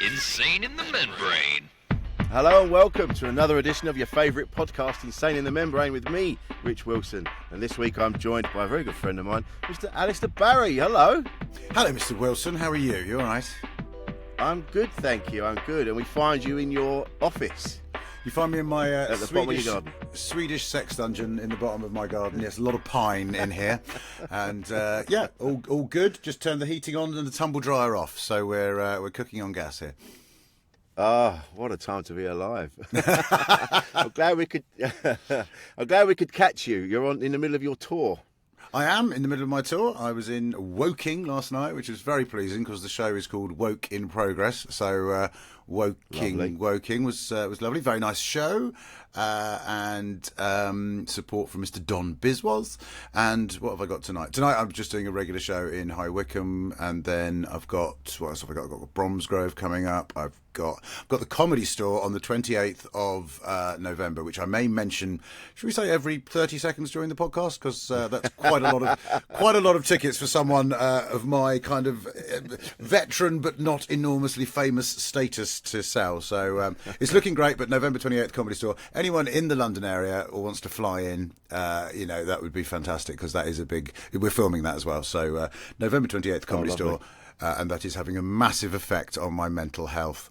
Insane in the Membrane. Hello and welcome to another edition of your favourite podcast, Insane in the Membrane, with me, Rich Wilson. And this week I'm joined by a very good friend of mine, Mr. Alistair Barrie. Hello. Hello, Mr. Wilson. How are you? You all right? I'm good, thank you. I'm good. And we find you in your office. You find me in my At the bottom of your garden. Swedish sex dungeon in the bottom of my garden. Yes, a lot of pine in here. And all good. Just turned the heating on and the tumble dryer off. So we're cooking on gas here. Ah, what a time to be alive! I'm glad we could. I'm glad we could catch you. You're in the middle of your tour. I am in the middle of my tour. I was in Woking last night, which was very pleasing because the show is called Woke in Progress. So Woking was lovely. Very nice show. And support from Mr. Don Biswas. And what have I got tonight? Tonight I'm just doing a regular show in High Wycombe, and then I've got, what else have I got? I've got Bromsgrove coming up. I've got the Comedy Store on the 28th of November, which I may mention, should we say, every 30 seconds during the podcast, because that's quite a lot of tickets for someone of my kind of veteran but not enormously famous status to sell. So it's looking great. But November 28th, Comedy Store. Anyone in the London area or wants to fly in, that would be fantastic, because that is we're filming that as well. So November 28th, Comedy Store, and that is having a massive effect on my mental health.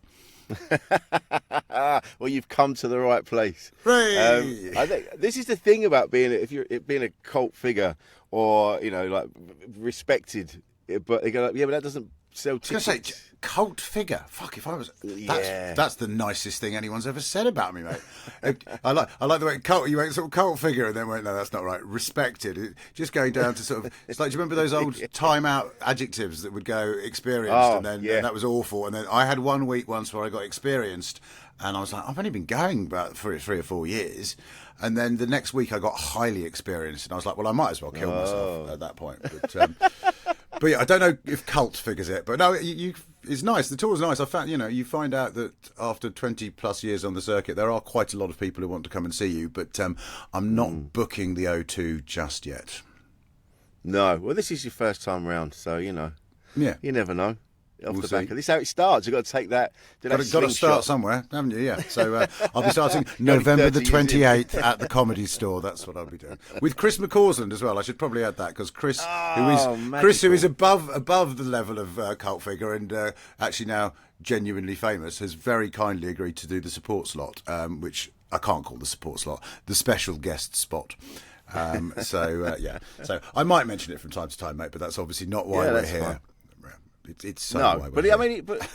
Well, you've come to the right place. I think this is the thing about being a cult figure, or like respected, but they go like, yeah, but that doesn't sell tickets. I was going to say, cult figure. Fuck, if I was, that's the nicest thing anyone's ever said about me, mate. I like the way cult. You went sort of cult figure, and then went, no, that's not right. Respected. Just going down to sort of. It's like, do you remember those old time out adjectives that would go experienced, and then and that was awful. And then I had 1 week once where I got experienced, and I was like, I've only been going about for 3 or 4 years. And then the next week I got highly experienced, and I was like, well, I might as well kill myself at that point. But yeah, I don't know if cult figures it, but no, it's nice. The tour's nice. I found, you find out that after 20 plus years on the circuit, there are quite a lot of people who want to come and see you, but I'm not booking the O2 just yet. No, well, this is your first time round, so you never know. We'll This is how it starts. You've got to take that. Got to start somewhere, haven't you? Yeah. So I'll be starting November the 28th at the Comedy Store. That's what I'll be doing with Chris McCausland as well. I should probably add that, because Chris, who is above the level of cult figure and actually now genuinely famous, has very kindly agreed to do the support slot, which I can't call the support slot, the special guest spot. So I might mention it from time to time, mate. But that's obviously not why we're here. Fine. It's so no, but I mean, but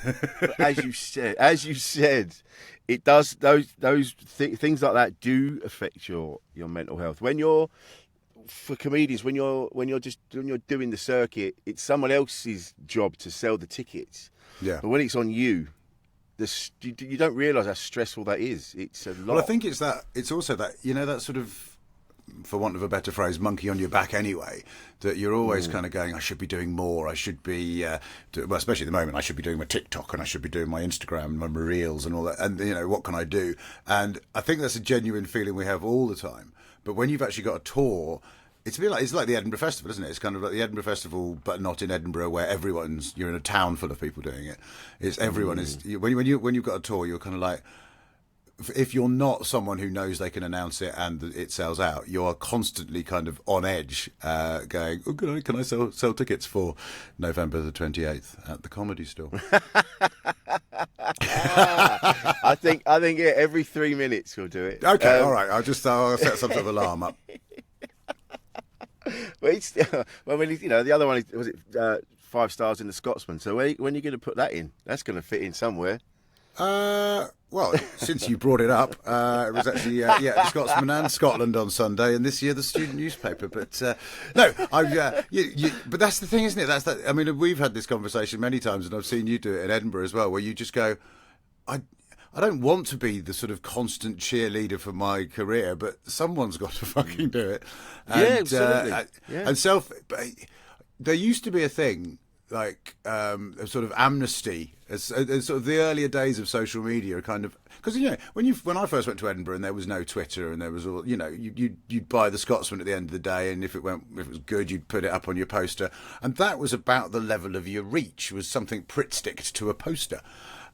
as you said, it does. Those things like that do affect your mental health. For comedians, when you're doing the circuit, it's someone else's job to sell the tickets. Yeah. But when it's on you, you don't realise how stressful that is. It's a lot. Well, I think it's also that that sort of, for want of a better phrase, monkey on your back anyway, that you're always kind of going, I should be doing more, I should be, especially at the moment, I should be doing my TikTok and I should be doing my Instagram and my Reels and all that, and what can I do? And I think that's a genuine feeling we have all the time. But when you've actually got a tour, it's like the Edinburgh Festival, isn't it? It's kind of like the Edinburgh Festival, but not in Edinburgh, where you're in a town full of people doing it. It's everyone is, when you've got a tour, you're kind of like, if you're not someone who knows they can announce it and it sells out, you are constantly kind of on edge, going, oh, can I sell tickets for November the 28th at the Comedy Store? I think every 3 minutes we'll do it. Okay, all right. I'll set some sort of alarm up. Well, the other one was 5 stars in the Scotsman. So when are you going to put that in? That's going to fit in somewhere. Well, since you brought it up, it was actually the Scotsman and Scotland on Sunday, and this year the student newspaper. But no, but that's the thing, isn't it? I mean, we've had this conversation many times, and I've seen you do it in Edinburgh as well, where you just go, I don't want to be the sort of constant cheerleader for my career, but someone's got to fucking do it. And, absolutely. And there used to be a thing like a sort of amnesty, as sort of the earlier days of social media, kind of, because when I first went to Edinburgh and there was no Twitter and there was all, you'd buy the Scotsman at the end of the day, and if it was good, you'd put it up on your poster, and that was about the level of your reach, was something Pritt-sticked to a poster.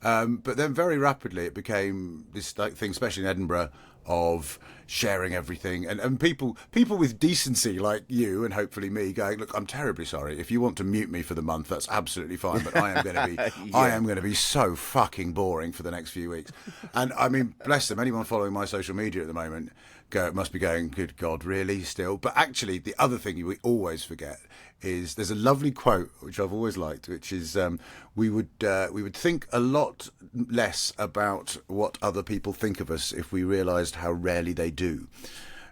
But then very rapidly it became this like thing, especially in Edinburgh, of sharing everything, and people with decency like you and hopefully me going, look, I'm terribly sorry. If you want to mute me for the month, that's absolutely fine. But I am going to be, I am going to be so fucking boring for the next few weeks. And I mean, bless them. Anyone following my social media at the moment must be going, good God, really still? But actually, the other thing we always forget is there's a lovely quote which I've always liked, which is we would think a lot less about what other people think of us if we realised how rarely they do.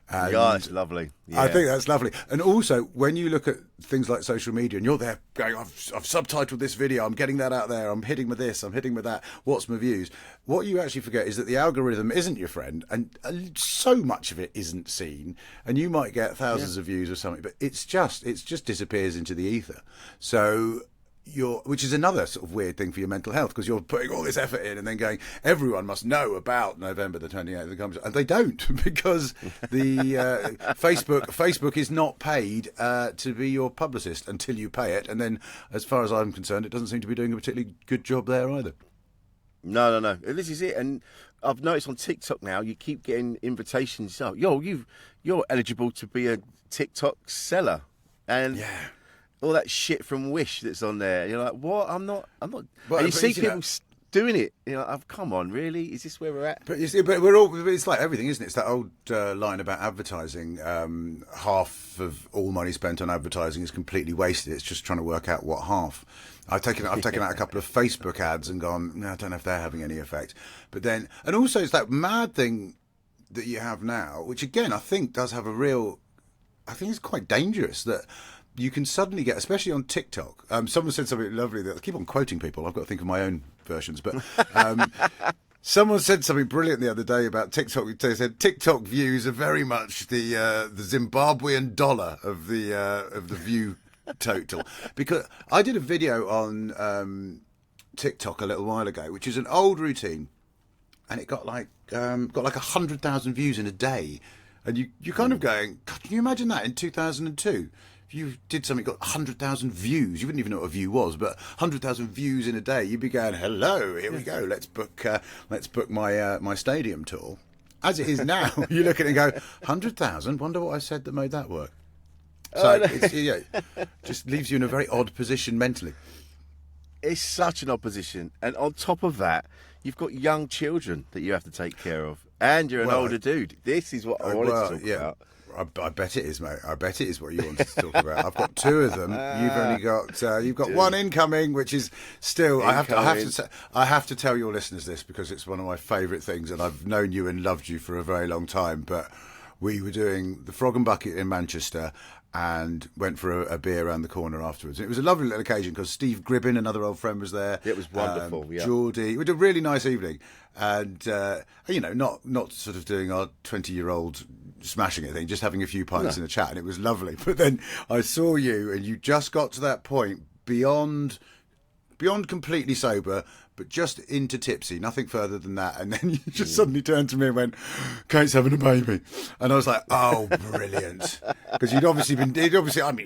And yeah, it's lovely. Yeah. I think that's lovely. And also, when you look at things like social media and you're there going, I've subtitled this video, I'm getting that out there, I'm hitting with this, I'm hitting with that, what's my views? What you actually forget is that the algorithm isn't your friend, and so much of it isn't seen, and you might get thousands of views or something, but it just disappears into the ether. So which is another sort of weird thing for your mental health, because you're putting all this effort in and then going, everyone must know about November the 28th, and they don't, because the Facebook is not paid to be your publicist until you pay it, and then as far as I'm concerned, it doesn't seem to be doing a particularly good job there either. No. This is it, and I've noticed on TikTok now you keep getting invitations. Oh, you're eligible to be a TikTok seller, and all that shit from Wish that's on there. You're like, what? I'm not. Well, and you see people doing it. You're like, oh, come on, really? Is this where we're at? But you see, but we're all. It's like everything, isn't it? It's that old line about advertising. Half of all money spent on advertising is completely wasted. It's just trying to work out what half. I've taken out a couple of Facebook ads and gone, no, I don't know if they're having any effect. But then, and also it's that mad thing that you have now, which again I think does have I think it's quite dangerous, that you can suddenly get, especially on TikTok. Someone said something lovely that I keep on quoting people. I've got to think of my own versions, but someone said something brilliant the other day about TikTok. They said TikTok views are very much the Zimbabwean dollar of the view total. Because I did a video on TikTok a little while ago, which is an old routine, and it got like 100,000 views in a day, and you're kind of going, God, can you imagine that in 2002? If you did something got 100,000 views, you wouldn't even know what a view was, but 100,000 views in a day, you'd be going, hello, here we go, let's book my stadium tour. As it is now, you look at it and go, 100,000, wonder what I said that made that work. So just leaves you in a very odd position mentally. It's such an odd position, and on top of that, you've got young children that you have to take care of, and you're an older dude. This is what I wanted to talk about. I bet it is, mate. I bet it is what you wanted to talk about. I've got two of them. You've only got one incoming, which is still. I have to tell your listeners this, because it's one of my favourite things, and I've known you and loved you for a very long time. But we were doing the Frog and Bucket in Manchester, and went for a beer around the corner afterwards. It was a lovely little occasion because Steve Gribbin, another old friend, was there. It was wonderful. Geordie. We had a really nice evening, and not sort of doing our 20-year-old smashing it thing, just having a few pints in a chat, and it was lovely. But then I saw you, and you just got to that point beyond completely sober, but just into tipsy, nothing further than that. And then you just suddenly turned to me and went, Kate's having a baby. And I was like, oh, brilliant. Because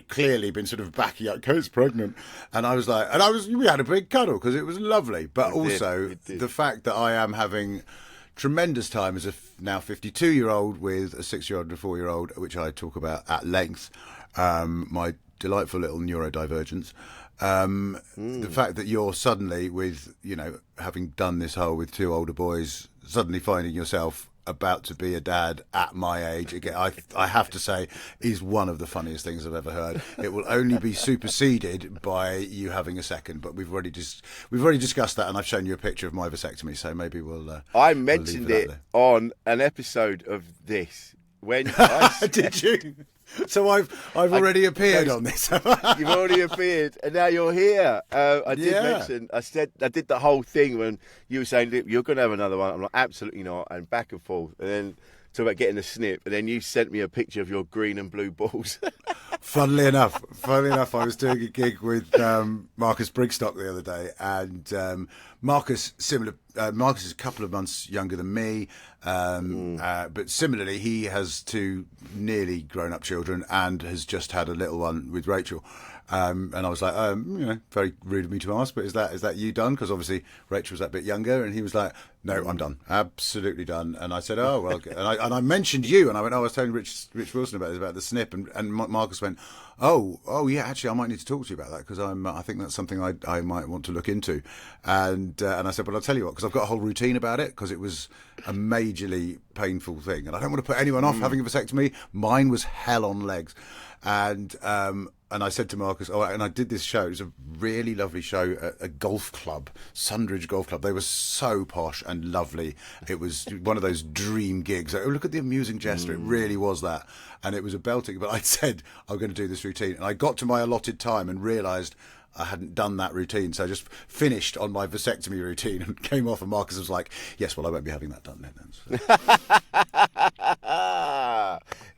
clearly been sort of backing up, Kate's pregnant. And I was like, we had a big cuddle because it was lovely. But the fact that I am having tremendous time as a now 52-year-old with a 6-year-old and a 4-year-old, which I talk about at length, my delightful little neurodivergence. The fact that you're suddenly, with having done this whole with two older boys, suddenly finding yourself about to be a dad at my age again, I have to say, is one of the funniest things I've ever heard. It will only be superseded by you having a second, but we've already discussed that, and I've shown you a picture of my vasectomy, so maybe we'll. I mentioned it on an episode of this when I did you? So I've already appeared on this. You've already appeared, and now you're here. I did mention. I did the whole thing when you were saying, "You're going to have another one." I'm like, "Absolutely not," and back and forth, and then talk about getting a snip, and then you sent me a picture of your green and blue balls. Funnily enough, I was doing a gig with Marcus Brigstock the other day, and Marcus is a couple of months younger than me, but similarly, he has two nearly grown-up children and has just had a little one with Rachel. And I was like, very rude of me to ask, but is that you done? Because obviously Rachel was that bit younger, and he was like, no, I'm done, absolutely done. And I said, oh well, and I mentioned you, and I went, I was telling Rich Wilson about the snip, and Marcus went, oh yeah, actually I might need to talk to you about that because I think that's something I might want to look into, and I said, well, I'll tell you what, because I've got a whole routine about it because it was a majorly painful thing, and I don't want to put anyone off having a vasectomy. Mine was hell on legs, and I said to Marcus, and I did this show. It was a really lovely show at a golf club, Sundridge Golf Club. They were so posh and lovely. It was one of those dream gigs. Oh, look at the amusing gesture. It really was that. And it was a belting. But I said, I'm going to do this routine. And I got to my allotted time and realised I hadn't done that routine. So I just finished on my vasectomy routine and came off. And Marcus was like, yes, well, I won't be having that done then. So.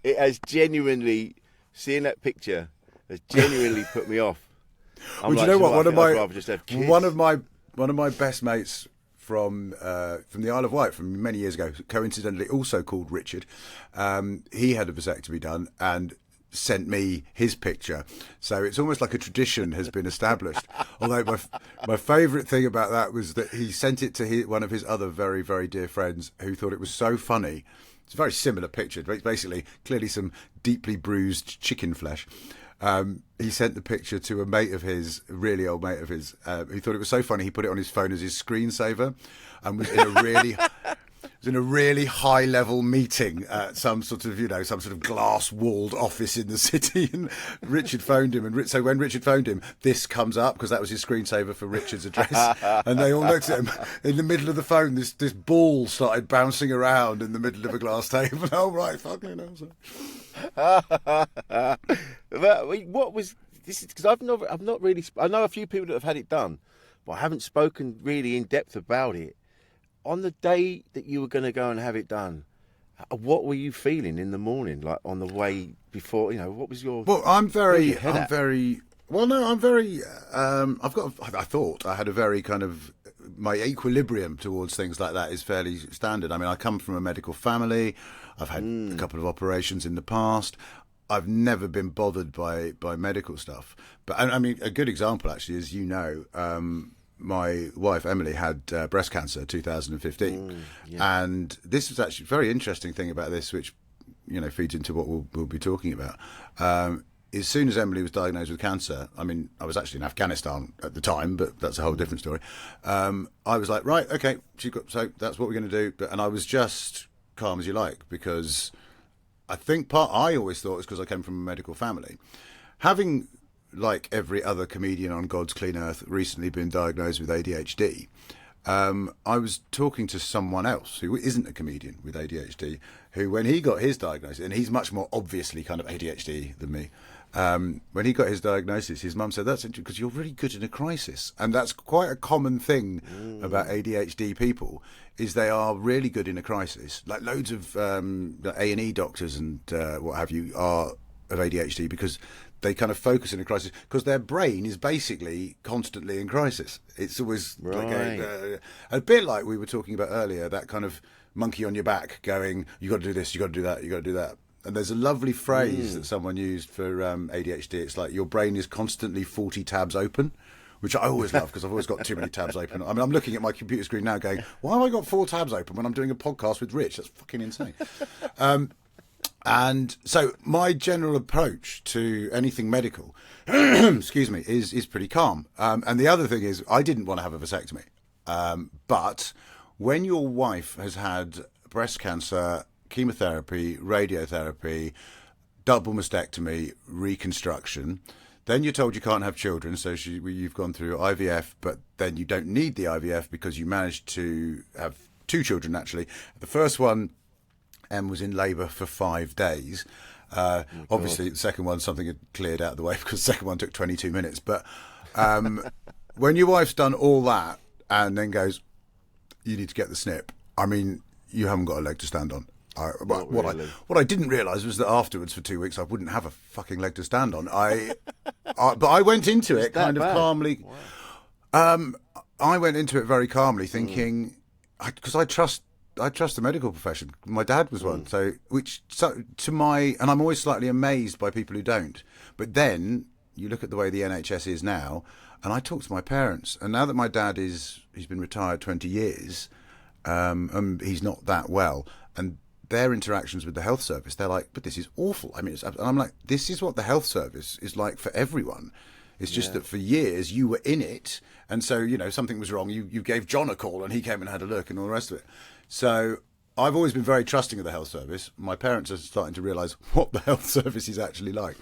It has genuinely, seeing that picture, has genuinely put me off. Well, do you know what? One of my best mates from the Isle of Wight from many years ago, coincidentally also called Richard, he had a vasectomy done and sent me his picture. So it's almost like a tradition has been established. Although my favourite thing about that was that he sent it to one of his other very, very dear friends who thought it was so funny. It's a very similar picture, but basically clearly some deeply bruised chicken flesh. He sent the picture to a mate of his, a really old mate of his, who thought it was so funny he put it on his phone as his screensaver, and was in a really high level meeting at some sort of glass walled office in the city. And Richard phoned him, and so when Richard phoned him, this comes up because that was his screensaver for Richard's address. And they all looked at him. In the middle of the phone, this ball started bouncing around in the middle of a glass table. Oh right, fucking hell. What was this? Because I've not really. I know a few people that have had it done, but I haven't spoken really in depth about it. On the day that you were going to go and have it done, what were you feeling in the morning, like on the way before? What was your? Well, I thought I had a very kind of, my equilibrium towards things like that is fairly standard. I mean, I come from a medical family. I've had a couple of operations in the past. I've never been bothered by medical stuff. But I mean, a good example actually is, my wife Emily had breast cancer 2015, and this was actually a very interesting thing about this, which feeds into what we'll be talking about. As soon as Emily was diagnosed with cancer, I mean, I was actually in Afghanistan at the time, but that's a whole different story. I was like, right, okay, so that's what we're going to do, and I was just calm as you like, because I think I always thought it was because I came from a medical family, having, like every other comedian on God's clean earth, recently been diagnosed with ADHD. I was talking to someone else who isn't a comedian with ADHD, who, when he got his diagnosis, and he's much more obviously kind of ADHD than me, when he got his diagnosis, his mum said, that's interesting because you're really good in a crisis. And that's quite a common thing about ADHD people, is they are really good in a crisis. Like loads of A&E doctors and what have you are of ADHD because they kind of focus in a crisis because their brain is basically constantly in crisis. It's always like a bit like we were talking about earlier, that kind of monkey on your back going, you got to do this, you got to do that, you got to do that. And there's a lovely phrase that someone used for ADHD. It's like your brain is constantly 40 tabs open, which I always love because I've always got too many tabs open. I mean, I'm looking at my computer screen now going, why have I got 4 tabs open when I'm doing a podcast with Rich? That's fucking insane. And so my general approach to anything medical, excuse me, is pretty calm. And the other thing is, I didn't want to have a vasectomy. But when your wife has had breast cancer, chemotherapy, radiotherapy, double mastectomy, reconstruction, then you're told you can't have children, so you've gone through IVF, but then you don't need the IVF because you managed to have 2 children, actually. The first one, Em, was in labour for 5 days. Obviously, the second one, something had cleared out of the way because the second one took 22 minutes. But when your wife's done all that and then goes, you need to get the snip, I mean, you haven't got a leg to stand on. What I didn't realise was that afterwards for 2 weeks I wouldn't have a fucking leg to stand on. But I went into it kind of calmly. Wow. I went into it very calmly, thinking because I trust the medical profession. My dad was one, and I'm always slightly amazed by people who don't. But then you look at the way the NHS is now, and I talk to my parents, and now that my dad he's been retired 20 years, and he's not that well, and their interactions with the health service, they're like, but this is awful. I mean, and I'm like, this is what the health service is like for everyone. It's just that for years you were in it, and so, something was wrong. You gave John a call, and he came and had a look and all the rest of it. So I've always been very trusting of the health service. My parents are starting to realise what the health service is actually like.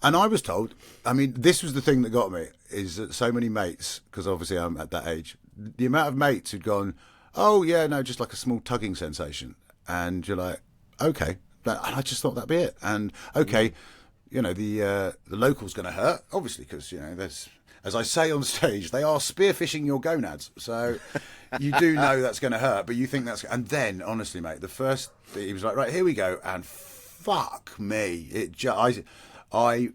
And I was told, I mean, this was the thing that got me, is that so many mates, because obviously I'm at that age, the amount of mates who'd gone, oh, yeah, no, just like a small tugging sensation. And you're like, okay. And I just thought that'd be it. And, okay, the local's going to hurt, obviously, because, there's, as I say on stage, they are spearfishing your gonads. So you do know that's going to hurt, but you think that's... And then, honestly, mate, he was like, right, here we go. And fuck me. I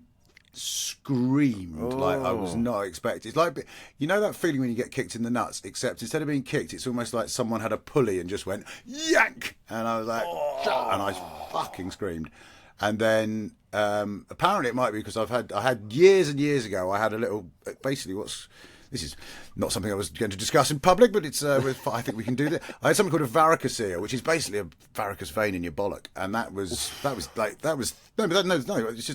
screamed like I was not expecting. It's like, that feeling when you get kicked in the nuts, except instead of being kicked, it's almost like someone had a pulley and just went, yank! And I was like, and I fucking screamed. And then apparently it might be because I had years and years ago, I had a little, basically this is not something I was going to discuss in public, but it's I think we can do that. I had something called a varicocele, which is basically a varicose vein in your bollock, and it's just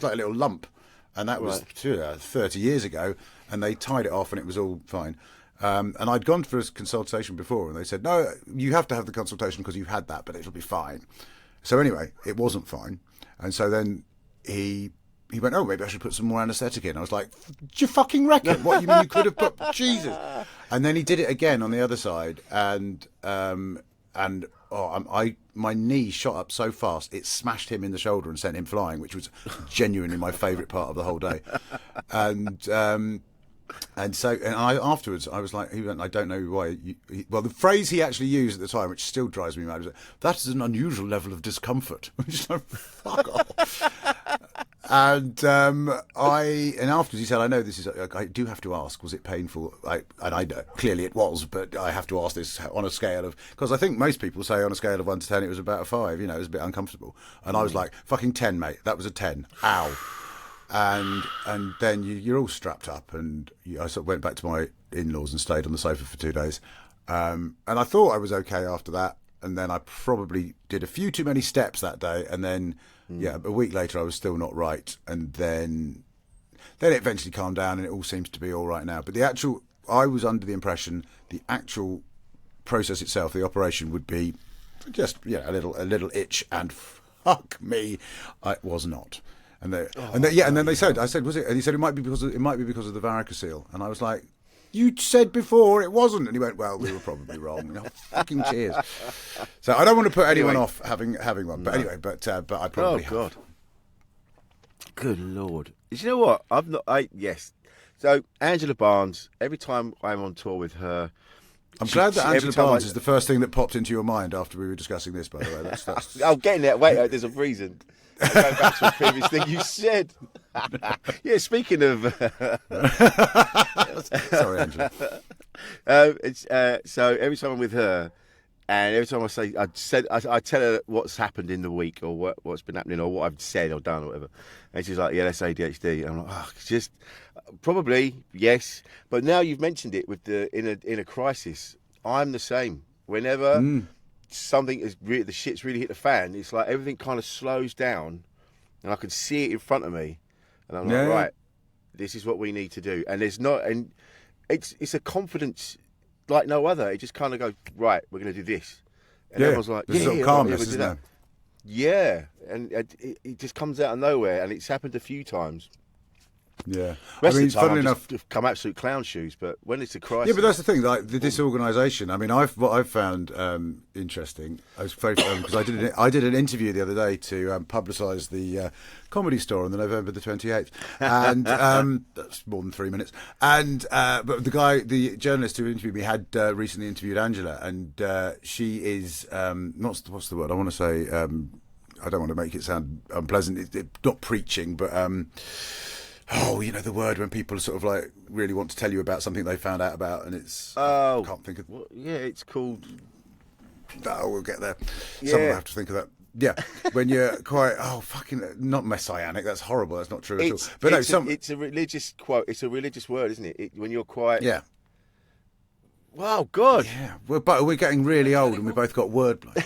like a little lump, and that was 30 years ago, and they tied it off, and it was all fine. And I'd gone for a consultation before, and they said, no, you have to have the consultation because you've had that, but it'll be fine. So anyway, it wasn't fine, and so then he went, oh, maybe I should put some more anaesthetic in. I was like, do you fucking reckon? What, you mean you could have put... Jesus. And then he did it again on the other side, and my knee shot up so fast, it smashed him in the shoulder and sent him flying, which was genuinely my favourite part of the whole day. And afterwards, I was like, he went, I don't know why. Well, the phrase he actually used at the time, which still drives me mad, was, that is an unusual level of discomfort. Which is like, fuck off. And afterwards he said, I know this is, I do have to ask, was it painful? And I know, clearly it was, but I have to ask this on a scale of, because I think most people say on a scale of 1 to 10 it was about a 5, it was a bit uncomfortable. And I was like, fucking 10, mate, that was a 10. Ow. And then you're all strapped up, and I sort of went back to my in-laws and stayed on the sofa for 2 days. And I thought I was okay after that, and then I probably did a few too many steps that day, and then a week later I was still not right, and then it eventually calmed down, and it all seems to be all right now. But I was under the impression the actual process itself, the operation, would be just a little itch, and fuck me, it was not. And then they said, I said, was it? And he said it might be because of the varicocele, and I was like, you said before it wasn't. And he went, well, we were probably wrong. Fucking cheers. So I don't want to put anyone off having one, but anyway, but I probably have. God. Good Lord. You know what? Yes. So Angela Barnes, every time I'm on tour with her, I'm glad that Angela Barnes is the first thing that popped into your mind after we were discussing this, by the way. That's... I'm getting there. Wait, there's a reason. I'll go back to a previous thing you said. Yeah, speaking of... Sorry, Angela. So every time I'm with her, and every time I tell her what's happened in the week, or what's been happening, or what I've said or done or whatever, and she's like, yeah, that's ADHD. And I'm like, it's just... Probably, yes. But now you've mentioned it with in a crisis, I'm the same. Whenever... something the shit's really hit the fan, it's like everything kind of slows down, and I can see it in front of me, and I'm like, right, this is what we need to do. And it's a confidence like no other. It just kind of goes, right, we're going to do this, and everyone's like, there's sort of calmness, isn't there? Yeah, and it just comes out of nowhere, and it's happened a few times. Yeah. Rest I mean, of the time, funnily I'm enough, just come absolute clown shoes. But when it's a crisis, yeah, but that's the thing, like the disorganisation. I mean, what I've found interesting. I was very because I did an interview the other day to publicise the Comedy Store on the November the 28th, and that's more than 3 minutes. And but the journalist who interviewed me had recently interviewed Angela, and she is what's the word I want to say. I don't want to make it sound unpleasant. It's not preaching, but. You know the word when people sort of like really want to tell you about something they found out about, and it's I can't think of. Yeah, it's called. No, we'll get there. Yeah. Someone will have to think of that. Yeah, when you're quite fucking not messianic. That's horrible. That's not true at all. But it's a religious quote. It's a religious word, isn't it? When you're quite. Yeah. Wow, God. Yeah, but we're getting really old, and we both got wordplay.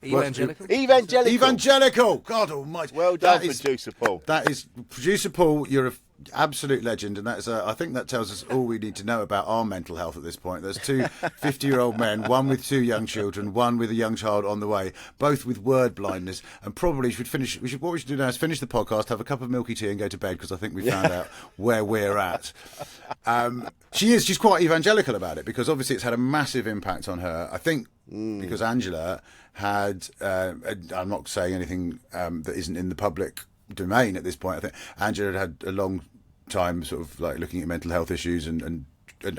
Evangelical. God Almighty. Well done, producer Paul. That is producer Paul. You're an absolute legend, and that's. I think that tells us all we need to know about our mental health at this point. There's two 50-year-old men, one with 2 young children, one with a young child on the way, both with word blindness, and probably should finish. What we should do now is finish the podcast, have a cup of milky tea, and go to bed because I think we found out where we're at. She's quite evangelical about it because obviously it's had a massive impact on her. I think because Angela had, I'm not saying anything that isn't in the public domain at this point. I think Angela had a long time sort of like looking at mental health issues and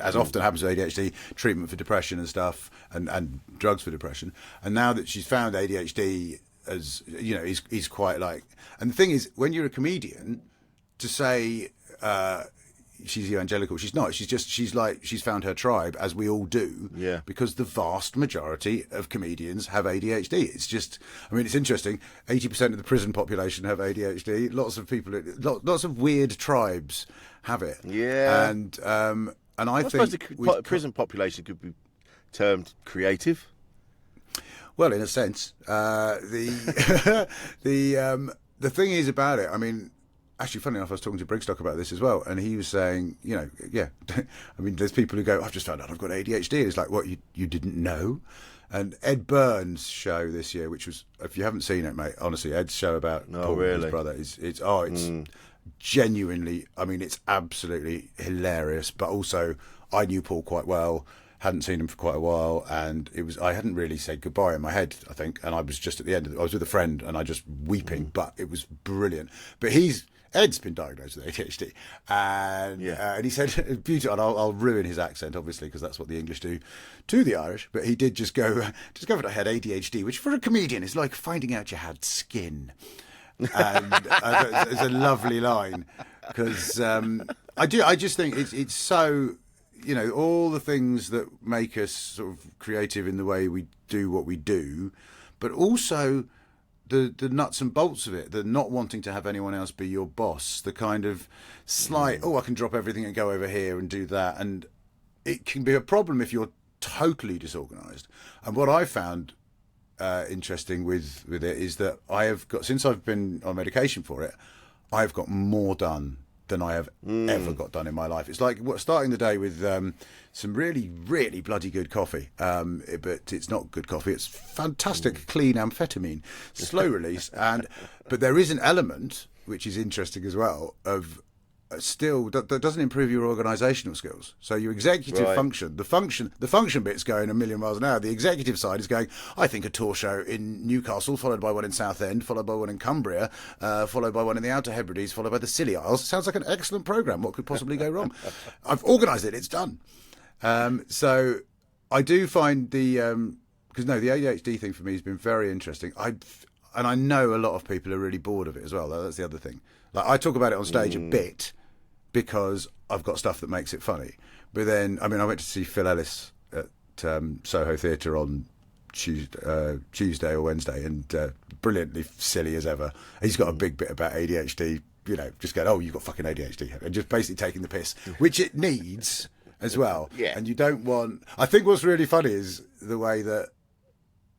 as often happens with ADHD, treatment for depression and stuff, and drugs for depression. And now that she's found ADHD, as you know, he's quite like. And the thing is, when you're a comedian, to say she's evangelical, she's not. She's found her tribe, as we all do. Yeah. Because the vast majority of comedians have ADHD. It's just, I mean, it's interesting. 80% of the prison population have ADHD. Lots of people, lots of weird tribes have it. Yeah. And I suppose think the prison population could be termed creative. Well, in a sense, the thing is about it. I mean, actually, funny enough, I was talking to Brigstock about this as well, and he was saying, you know, yeah, I mean, there's people who go, I've just found out I've got ADHD. It's like, what, you didn't know? And Ed Burns' show this year, which was, if you haven't seen it, mate, honestly, Ed's show about Paul, his brother, it's genuinely, I mean, it's absolutely hilarious, but also I knew Paul quite well, hadn't seen him for quite a while, and I hadn't really said goodbye in my head, I think, and I was just at the end I was with a friend and I just weeping, but it was brilliant. But Ed's been diagnosed with ADHD, and he said, beautiful, and I'll ruin his accent, obviously, because that's what the English do to the Irish, but he did just discovered I had ADHD, which for a comedian is like finding out you had skin. And it's a lovely line, because I just think it's so, you know, all the things that make us sort of creative in the way we do what we do, but also the nuts and bolts of it, the not wanting to have anyone else be your boss, the kind of slight, I can drop everything and go over here and do that. And it can be a problem if you're totally disorganised. And what I found interesting with it is that I have got, since I've been on medication for it, I've got more done than I have ever got done in my life. It's like starting the day with some really, really bloody good coffee, but it's not good coffee. It's fantastic, clean amphetamine, slow release, but there is an element which is interesting as well of still that doesn't improve your organisational skills. So your executive function, the function bit's going a million miles an hour. The executive side is going, I think a tour show in Newcastle, followed by one in Southend, followed by one in Cumbria, followed by one in the Outer Hebrides, followed by the Scilly Isles. Sounds like an excellent programme. What could possibly go wrong? I've organised it. It's done. So I do find the ADHD thing for me has been very interesting. And I know a lot of people are really bored of it as well. That's the other thing. Like, I talk about it on stage a bit, because I've got stuff that makes it funny. But then, I mean, I went to see Phil Ellis at Soho Theatre on Tuesday or Wednesday, and brilliantly silly as ever. He's got a big bit about ADHD, you know, just going, you've got fucking ADHD, and just basically taking the piss, which it needs as well. Yeah. And you don't want... I think what's really funny is the way that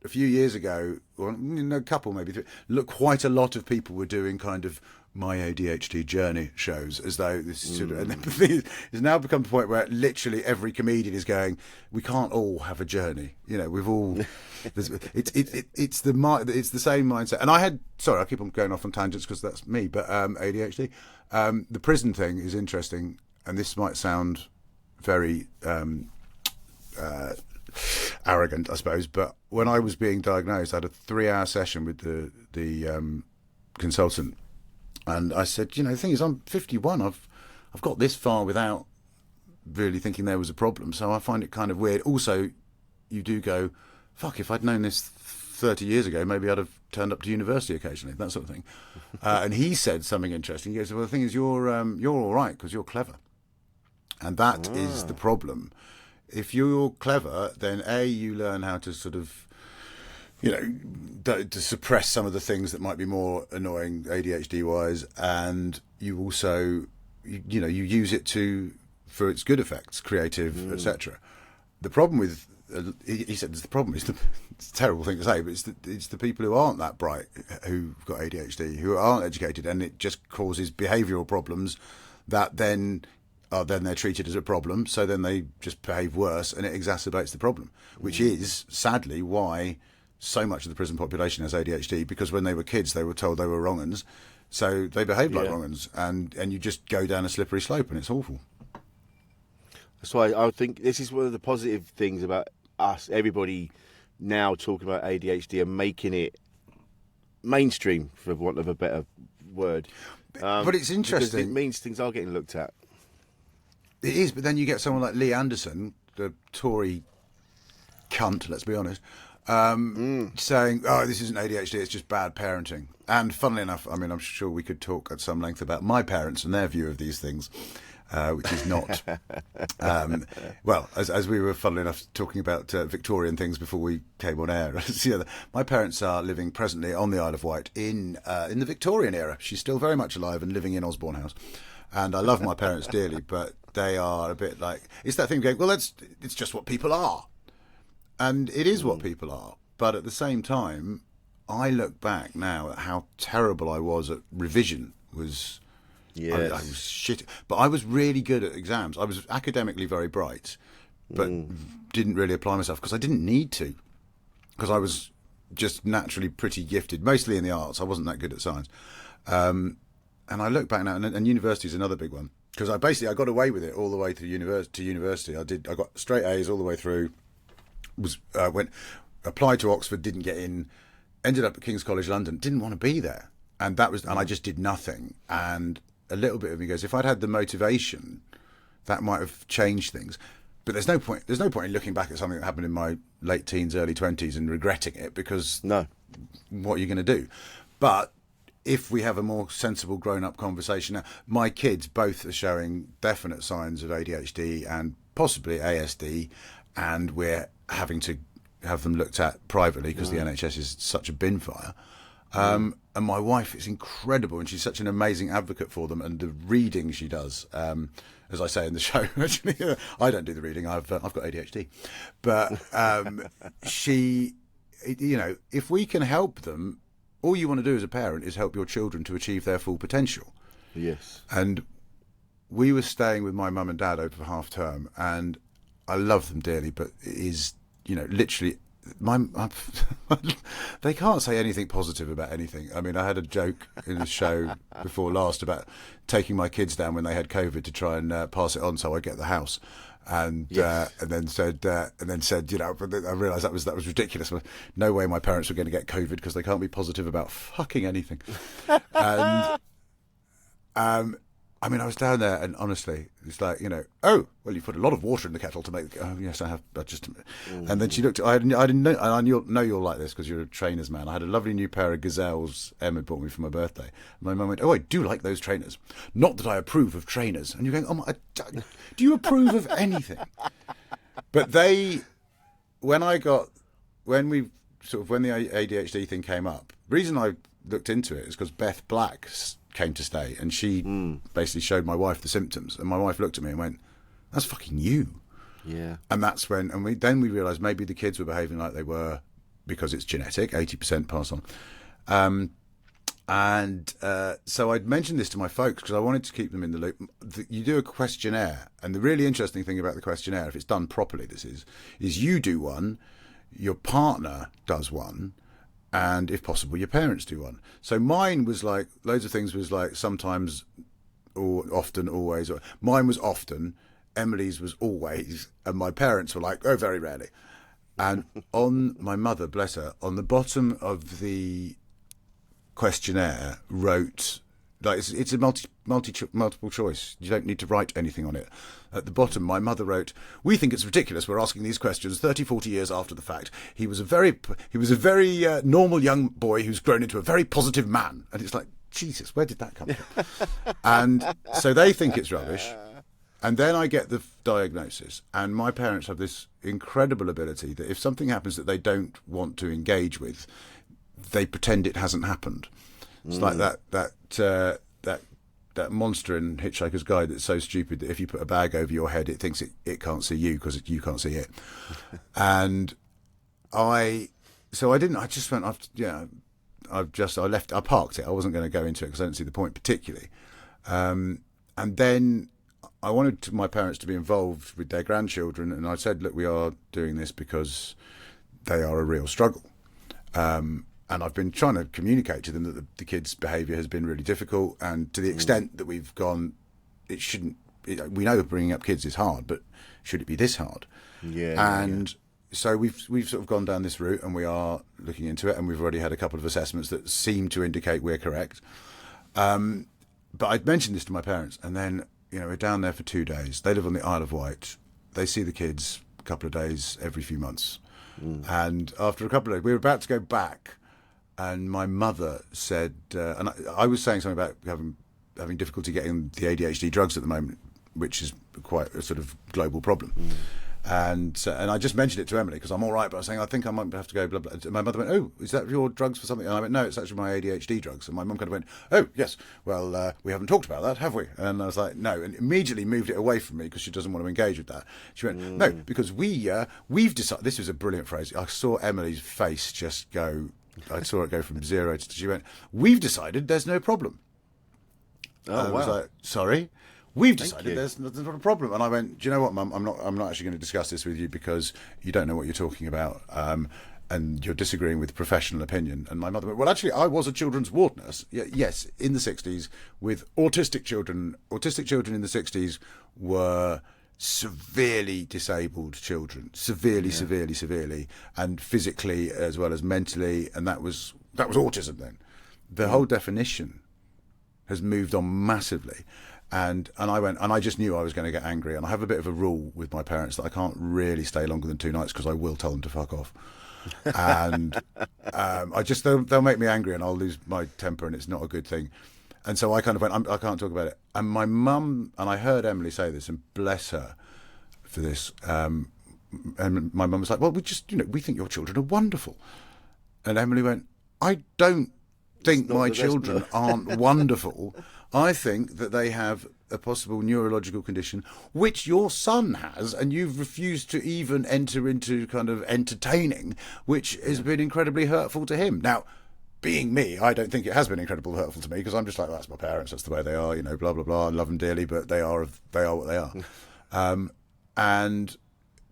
a few years ago, or a couple maybe, quite a lot of people were doing kind of my ADHD journey shows, as though this is sort of, and the thing is, it's now become the point where literally every comedian is going, we can't all have a journey. You know, we've all, it's the same mindset. And I had, sorry, I keep on going off on tangents because that's me, but ADHD. The prison thing is interesting, and this might sound very arrogant, I suppose, but when I was being diagnosed, I had a 3-hour session with the consultant. And I said, you know, the thing is, I'm 51. I've got this far without really thinking there was a problem. So I find it kind of weird. Also, you do go, fuck, if I'd known this 30 years ago, maybe I'd have turned up to university occasionally, that sort of thing. And he said something interesting. He goes, well, the thing is, you're all right because you're clever. And that is the problem. If you're clever, then A, you learn how to sort of, you know, to suppress some of the things that might be more annoying ADHD-wise, and you also, you know, you use it for its good effects, creative, etc. The problem with, he said, the problem is, it's a terrible thing to say, but it's the people who aren't that bright who've got ADHD, who aren't educated, and it just causes behavioural problems that then they're treated as a problem, so then they just behave worse, and it exacerbates the problem, which is, sadly, why so much of the prison population has ADHD, because when they were kids they were told they were wrong-uns, so they behaved like wrong-uns, and you just go down a slippery slope, and it's awful. That's why I think this is one of the positive things about us, everybody now talking about ADHD and making it mainstream, for want of a better word. But it's interesting. Because it means things are getting looked at. It is, but then you get someone like Lee Anderson, the Tory cunt, let's be honest, saying, oh, this isn't ADHD, it's just bad parenting. And funnily enough, I mean, I'm sure we could talk at some length about my parents and their view of these things, which is not... well, as we were, funnily enough, talking about Victorian things before we came on air, my parents are living presently on the Isle of Wight in the Victorian era. She's still very much alive and living in Osborne House. And I love my parents dearly, but they are a bit like... It's that thing going, well, it's just what people are. And it is what people are. But at the same time, I look back now at how terrible I was at revision. I was shit. But I was really good at exams. I was academically very bright, but didn't really apply myself because I didn't need to. Because I was just naturally pretty gifted, mostly in the arts. I wasn't that good at science. And I look back now, and university is another big one. Because I got away with it all the way to university. I got straight A's all the way through. Applied to Oxford, didn't get in. Ended up at King's College London. Didn't want to be there, and I just did nothing. And a little bit of me goes, if I'd had the motivation, that might have changed things. But there's no point. There's no point in looking back at something that happened in my late teens, early 20s, and regretting it, because what are you going to do? But if we have a more sensible grown-up conversation now, my kids both are showing definite signs of ADHD and possibly ASD, and we're having to have them looked at privately because the NHS is such a bin fire. And my wife is incredible, and she's such an amazing advocate for them, and the reading she does, as I say in the show, actually, I don't do the reading, I've got ADHD. But she, you know, if we can help them, all you want to do as a parent is help your children to achieve their full potential. Yes. And we were staying with my mum and dad over half term, and I love them dearly, but it is, you know, literally, they can't say anything positive about anything. I mean, I had a joke in the show before last about taking my kids down when they had COVID to try and pass it on so I get the house. And then said, you know, I realised that was ridiculous. No way my parents were going to get COVID because they can't be positive about fucking anything. And I mean, I was down there, and honestly, it's like, you know, oh, well, you put a lot of water in the kettle to make. Oh, yes, I have. But just, and then she looked. I didn't know. And I know you'll like this because you're a trainers man. I had a lovely new pair of Gazelles Emma bought me for my birthday. My mum went, "Oh, I do like those trainers. Not that I approve of trainers." And you're going, "Oh my, do you approve of anything?" But when the ADHD thing came up, the reason I looked into it is because Beth Black came to stay, and she basically showed my wife the symptoms, and my wife looked at me and went, "That's fucking you." Yeah. And that's when, and we realised maybe the kids were behaving like they were because it's genetic, 80% pass on. And so I'd mentioned this to my folks because I wanted to keep them in the loop. You do a questionnaire, and the really interesting thing about the questionnaire, if it's done properly, is you do one, your partner does one, and if possible, your parents do one. So mine was like, loads of things was like sometimes, or often, always. Or, mine was often, Emily's was always, and my parents were like, oh, very rarely. And on my mother, bless her, on the bottom of the questionnaire wrote, like it's a multiple choice. You don't need to write anything on it. At the bottom, my mother wrote, "We think it's ridiculous we're asking these questions 30, 40 years after the fact. He was a very normal young boy who's grown into a very positive man." And it's like, Jesus, where did that come from? And so they think it's rubbish. And then I get the diagnosis, and my parents have this incredible ability that if something happens that they don't want to engage with, they pretend it hasn't happened. It's like that monster in Hitchhiker's Guide that's so stupid that if you put a bag over your head, it thinks it can't see you because you can't see it. And I parked it. I wasn't going to go into it because I didn't see the point particularly. And then I wanted my parents to be involved with their grandchildren, and I said, look, we are doing this because they are a real struggle. And I've been trying to communicate to them that the kids' behaviour has been really difficult, and to the extent that we've gone, it shouldn't. We know that bringing up kids is hard, but should it be this hard? So we've sort of gone down this route, and we are looking into it, and we've already had a couple of assessments that seem to indicate we're correct. But I'd mentioned this to my parents, and then we're down there for 2 days. They live on the Isle of Wight. They see the kids a couple of days every few months, and after a couple of days, we were about to go back. And my mother said, and I was saying something about having difficulty getting the ADHD drugs at the moment, which is quite a sort of global problem. And I just mentioned it to Emily because I'm all right, but I was saying, I think I might have to go, blah, blah. And my mother went, oh, is that your drugs for something? And I went, no, it's actually my ADHD drugs. And my mum kind of went, oh, yes, well, we haven't talked about that, have we? And I was like, no, and immediately moved it away from me because she doesn't want to engage with that. She went, no, because we've decided, this was a brilliant phrase. I saw Emily's face just go, I saw it go from 0 to, she went, we've decided there's no problem. I was like, sorry? We've decided there's not a problem. And I went, do you know what, Mum? I'm not actually going to discuss this with you because you don't know what you're talking about. And you're disagreeing with professional opinion. And my mother went, well, actually, I was a children's ward nurse. Yes, in the 60s with autistic children. Autistic children in the 60s were severely disabled children, severely, and physically as well as mentally. And that was autism then. The whole definition has moved on massively. And I went, and I just knew I was going to get angry. And I have a bit of a rule with my parents that I can't really stay longer than 2 nights because I will tell them to fuck off. And they'll make me angry and I'll lose my temper and it's not a good thing. And so I kind of went, I can't talk about it. And my mum, and I heard Emily say this, and bless her for this. And my mum was like, well, we think your children are wonderful. And Emily went, I don't think my children aren't wonderful. I think that they have a possible neurological condition, which your son has, and you've refused to even enter into kind of entertaining, which has been incredibly hurtful to him. Now, being me, I don't think it has been incredibly hurtful to me because I'm just like, that's my parents, that's the way they are, blah, blah, blah. I love them dearly, but they are what they are.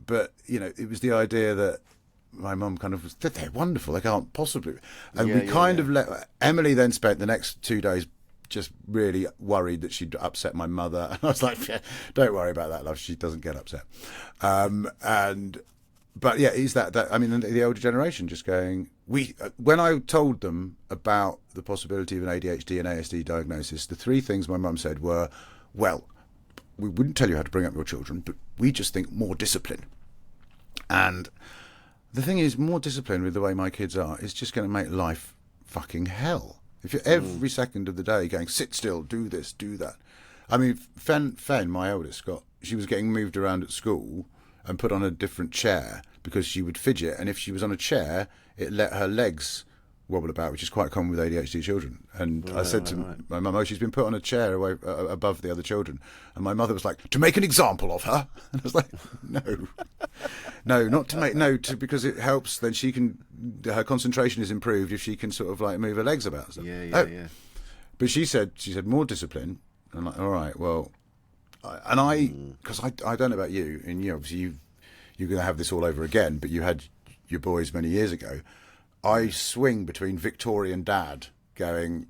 But it was the idea that my mum kind of was, they're wonderful, they can't possibly. And we kind of let, Emily then spent the next 2 days just really worried that she'd upset my mother. And I was like, yeah, don't worry about that, love, she doesn't get upset. But yeah, is that I mean, the older generation just going, when I told them about the possibility of an ADHD and ASD diagnosis, the 3 things my mum said were, well, we wouldn't tell you how to bring up your children, but we just think more discipline. And the thing is, more discipline with the way my kids are is just going to make life fucking hell. If you're every second of the day going, sit still, do this, do that. I mean, Fen, my eldest, she was getting moved around at school and put on a different chair because she would fidget. And if she was on a chair, it let her legs wobble about, which is quite common with ADHD children. And I said to my mum, oh, she's been put on a chair away above the other children. And my mother was like, to make an example of her. And I was like, no, not to make, because it helps. Then she can her concentration is improved if she can sort of like move her legs about. So. Yeah. But she said more discipline. I'm like, all right, well, because I don't know about you, and obviously you're going to have this all over again, but you had your boys many years ago. I swing between Victorian dad going,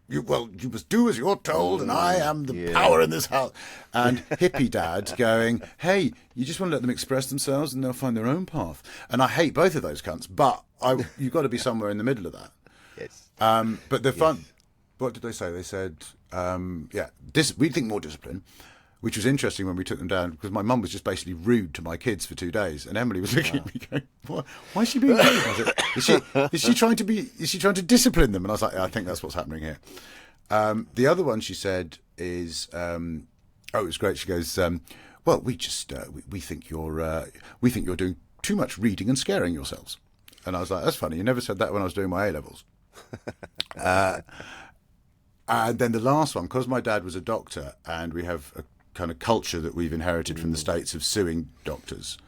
you must do as you're told, and I am the power in this house. And hippie dad going, hey, you just want to let them express themselves and they'll find their own path. And I hate both of those cunts, but you've got to be somewhere in the middle of that. Yes. But the fun, what did they say? They said, we think more discipline, which was interesting when we took them down, because my mum was just basically rude to my kids for 2 days, and Emily was looking at me going, why is she being rude? I said, is she trying to discipline them? And I was like, I think that's what's happening here. The other one she said is, it was great. She goes, well, we think you're doing too much reading and scaring yourselves. And I was like, that's funny. You never said that when I was doing my A-levels. And then the last one, because my dad was a doctor, and we have a kind of culture that we've inherited from the States of suing doctors,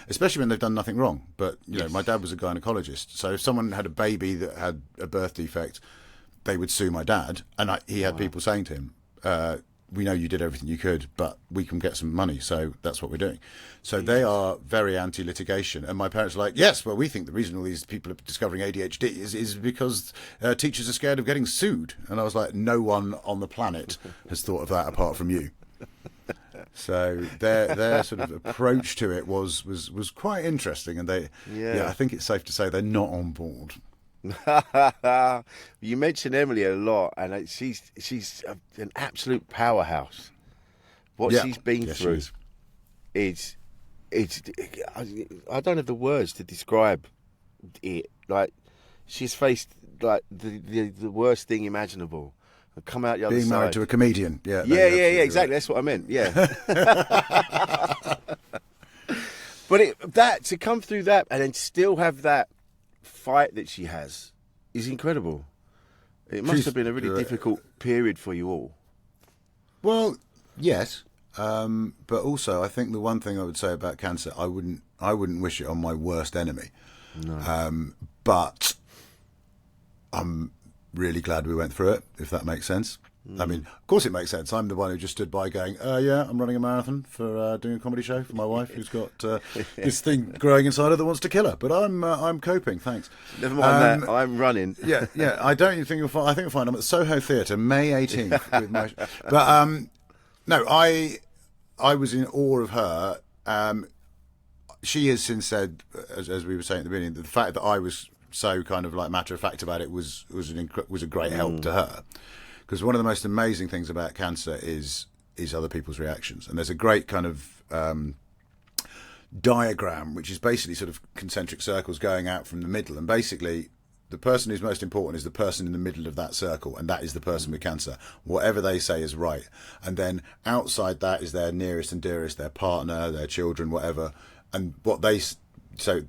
especially when they've done nothing wrong. But, my dad was a gynecologist. So if someone had a baby that had a birth defect, they would sue my dad. And he had people saying to him, we know you did everything you could, but we can get some money. So that's what we're doing. So they are very anti-litigation. And my parents are like, yes, well, we think the reason all these people are discovering ADHD is because teachers are scared of getting sued. And I was like, no one on the planet has thought of that apart from you. So their sort of approach to it was quite interesting. And I think it's safe to say they're not on board. You mention Emily a lot, and she's an absolute powerhouse. What she's been through is I don't have the words to describe it. Like, she's faced like the worst thing imaginable and come out the other side. Being married to a comedian, exactly. Right. That's what I meant. Yeah. But to come through that and then still have that fight that she has is incredible. It must have been a really difficult period for you all. Well, yes, but also I think the one thing I would say about cancer, I wouldn't wish it on my worst enemy. No. But I'm really glad we went through it, if that makes sense. I mean, of course it makes sense. I'm the one who just stood by going, I'm running a marathon for doing a comedy show for my wife who's got this thing growing inside her that wants to kill her. But I'm coping, thanks. Never mind that, I'm running. Yeah. I don't think you'll find. I think you'll find I'm at the Soho Theatre, May 18th. With my, but no, I was in awe of her. She has since said, as we were saying at the beginning, that the fact that I was so kind of like matter of fact about it was a great help to her. Because one of the most amazing things about cancer is other people's reactions. And there's a great kind of diagram, which is basically sort of concentric circles going out from the middle. And basically, the person who's most important is the person in the middle of that circle. And that is the person with cancer. Whatever they say is right. And then outside that is their nearest and dearest, their partner, their children, whatever. And what they... So...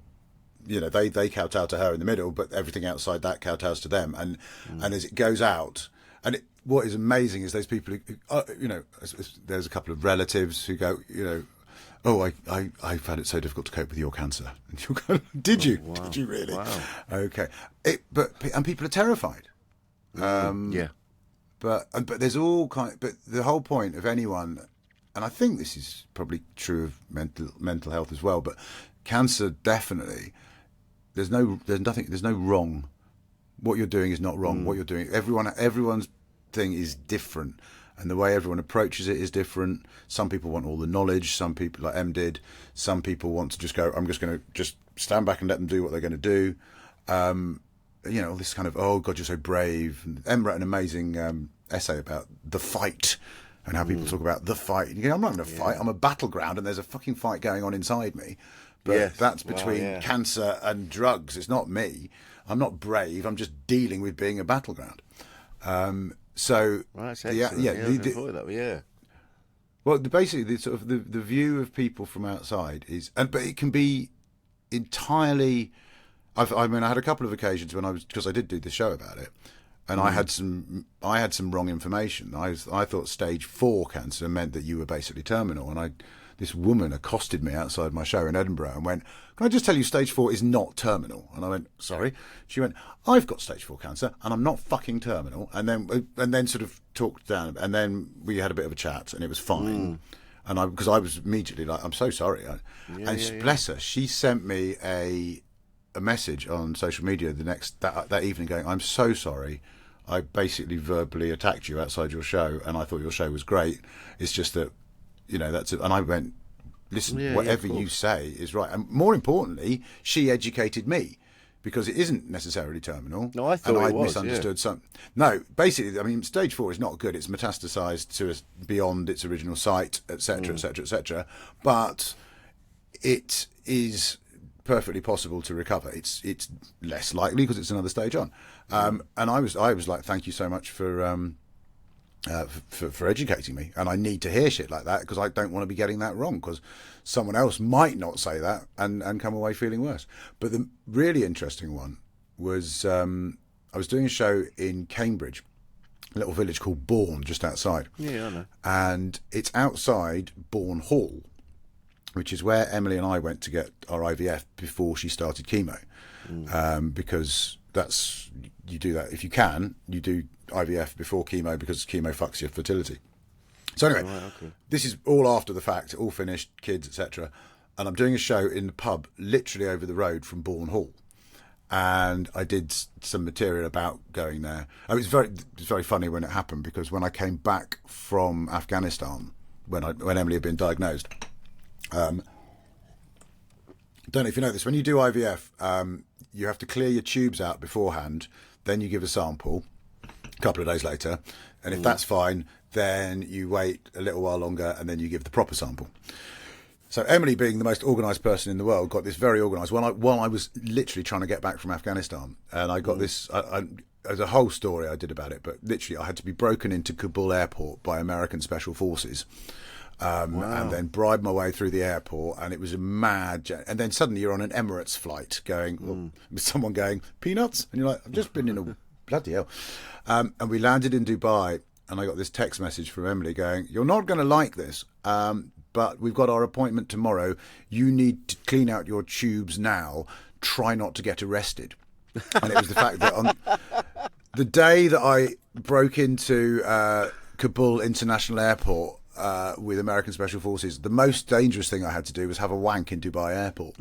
they kowtow to her in the middle, but everything outside that kowtows to them. And as it goes out... And what is amazing is those people who, there's a couple of relatives who go, I found it so difficult to cope with your cancer. And you'll go, did you? Wow. Did you really? Wow. Okay. And people are terrified. Yeah. But there's all but the whole point of anyone, and I think this is probably true of mental health as well, but cancer definitely, there's no wrong. What you're doing is not wrong. What you're doing, everyone's thing is different, and the way everyone approaches it is different. Some people want all the knowledge. Some people, like Em did, some people want to just go, I'm just going to just stand back and let them do what they're going to do. All this kind of, oh God, you're so brave. And Em wrote an amazing essay about the fight and how people talk about the fight. You go, I'm not in a fight. I'm a battleground, and there's a fucking fight going on inside me. But that's between cancer and drugs. It's not me. I'm not brave. I'm just dealing with being a battleground. So that's excellent. Well, basically, the sort of the view of people from outside is, but it can be entirely. I had a couple of occasions when because I did do the show about it, and I had some wrong information. I thought stage 4 cancer meant that you were basically terminal, and this woman accosted me outside my show in Edinburgh and went, "Can I just tell you, stage 4 is not terminal?" And I went, "Sorry." She went, "I've got stage 4 cancer and I'm not fucking terminal." And then sort of talked down, and then we had a bit of a chat, and it was fine. And because I was immediately like, "I'm so sorry." Bless her, she sent me a message on social media that evening going, "I'm so sorry. I basically verbally attacked you outside your show, and I thought your show was great. It's just that, that's it." And I went, "Listen, whatever you say is right." And more importantly, she educated me, because it isn't necessarily terminal. No, I thought it was, misunderstood some. No, basically, I mean, stage 4 is not good. It's metastasized to beyond its original site, etc., etc., etc. But it is perfectly possible to recover. It's less likely because it's another stage on. And I was like, "Thank you so much for educating me." And I need to hear shit like that, because I don't want to be getting that wrong, because someone else might not say that and come away feeling worse. But the really interesting one was, I was doing a show in Cambridge, a little village called Bourne, just outside. Yeah, I know. And it's outside Bourne Hall, which is where Emily and I went to get our IVF before she started chemo. Because you do that if you can. You do IVF before chemo, because chemo fucks your fertility. So anyway, This is all after the fact, all finished, kids, etc. And I'm doing a show in the pub literally over the road from Bourne Hall. And I did some material about going there. It was very funny when it happened, because when I came back from Afghanistan, when Emily had been diagnosed, don't know if you know this, when you do IVF, you have to clear your tubes out beforehand, then you give a sample a couple of days later, and if that's fine, then you wait a little while longer, and then you give the proper sample. So Emily, being the most organised person in the world, got this very organised while I was literally trying to get back from Afghanistan, and I got this. There's a whole story I did about it, but literally I had to be broken into Kabul airport by American Special Forces. And then bribe my way through the airport, and it was a mad. And then suddenly you're on an Emirates flight going, with someone going, "Peanuts?" And you're like, "I've just been in a bloody hell." And we landed in Dubai, and I got this text message from Emily going, "You're not going to like this, but we've got our appointment tomorrow. You need to clean out your tubes now. Try not to get arrested." And it was the fact that on the day that I broke into Kabul International Airport, with American Special Forces, the most dangerous thing I had to do was have a wank in Dubai airport.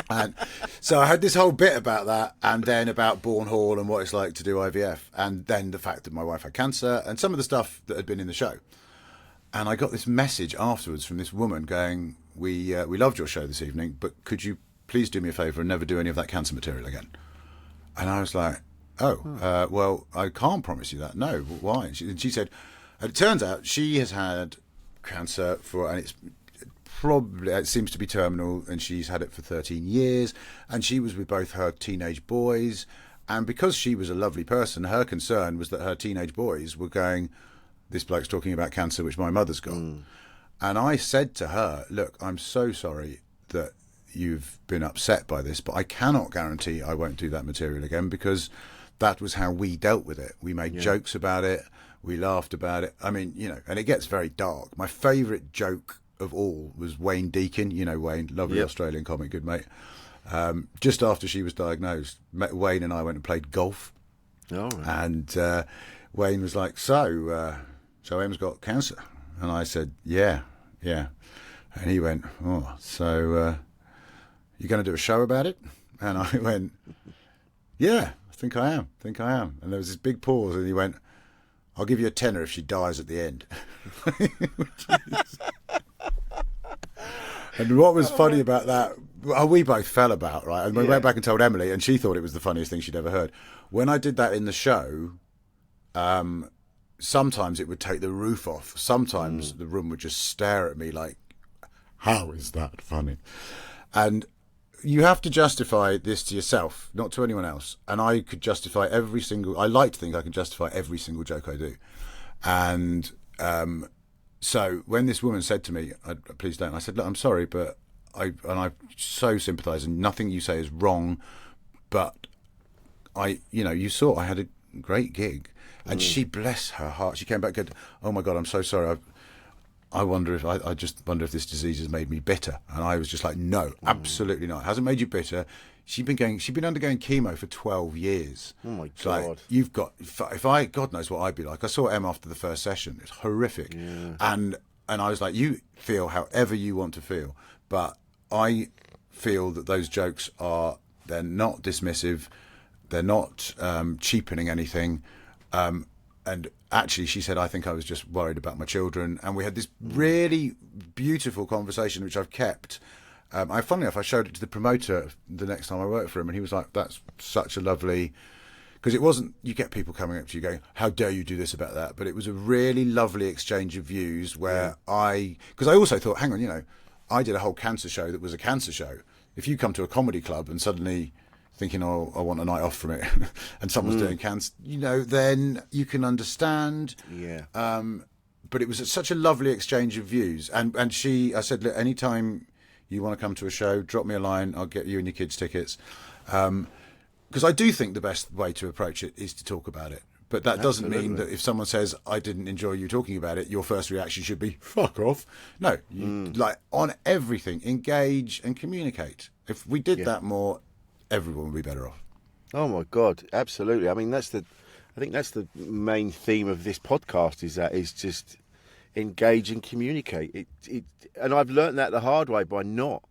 And so I had this whole bit about that, and then about Bourne Hall and what it's like to do IVF, and then the fact that my wife had cancer, and some of the stuff that had been in the show. And I got this message afterwards from this woman going, we loved your show this evening, but could you please do me a favour and never do any of that cancer material again?" And I was like, well, I can't promise you that. No, why? And she said, and it turns out she has had cancer and it seems to be terminal, and she's had it for 13 years, and she was with both her teenage boys, and because she was a lovely person, her concern was that her teenage boys were going, "This bloke's talking about cancer, which my mother's got." And I said to her, "Look, I'm so sorry that you've been upset by this, but I cannot guarantee I won't do that material again, because that was how we dealt with it. We made jokes about it. We laughed about it. I mean, and it gets very dark. My favourite joke of all was Wayne Deacon. You know Wayne, lovely Australian comic, good mate. Just after she was diagnosed, Wayne and I went and played golf. Oh, right. And Wayne was like, so Em's got cancer. And I said, yeah. And he went, "Oh, so you going to do a show about it?" And I went, "Yeah, I think I am. And there was this big pause, and he went, "I'll give you a tenner if she dies at the end." And what was funny about that, we both fell about, right? And we went back and told Emily, and she thought it was the funniest thing she'd ever heard. When I did that in the show, sometimes it would take the roof off. Sometimes the room would just stare at me like, "How is that funny?" And you have to justify this to yourself, not to anyone else. And I could justify I like to think I can justify every single joke I do. And so when this woman said to me, "Please don't," I said, "Look, I'm sorry, but I so sympathise, and nothing you say is wrong, but you saw I had a great gig." And she, bless her heart, she came back and said, "Oh my God, I'm so sorry. I wonder if I just wonder if this disease has made me bitter. And I was just like, no, absolutely not. It hasn't made you bitter. She'd been undergoing chemo for 12 years. Oh my It's like, God. you've got, if I, God knows what I'd be like. I saw Em after the first session. It's horrific. Yeah. And I was like, you feel however you want to feel. But I feel that those jokes they're not dismissive. They're not cheapening anything. And actually, she said, I think I was just worried about my children. And we had this really beautiful conversation, which I've kept. Funnily enough, I showed it to the promoter the next time I worked for him, and he was like, that's such a lovely... Because it wasn't, you get people coming up to you going, how dare you do this about that? But it was a really lovely exchange of views where because I also thought, hang on, I did a whole cancer show that was a cancer show. If you come to a comedy club and suddenly thinking, oh, I want a night off from it, and someone's doing cancer, then you can understand. Yeah. But it was such a lovely exchange of views. And I said, look, anytime you want to come to a show, drop me a line, I'll get you and your kids tickets. Because I do think the best way to approach it is to talk about it. But that doesn't mean that if someone says, I didn't enjoy you talking about it, your first reaction should be, fuck off. No, on everything, engage and communicate. If we did that more, everyone would be better off. Oh my God, absolutely. I mean, I think that's the main theme of this podcast is just engage and communicate. And I've learned that the hard way by not,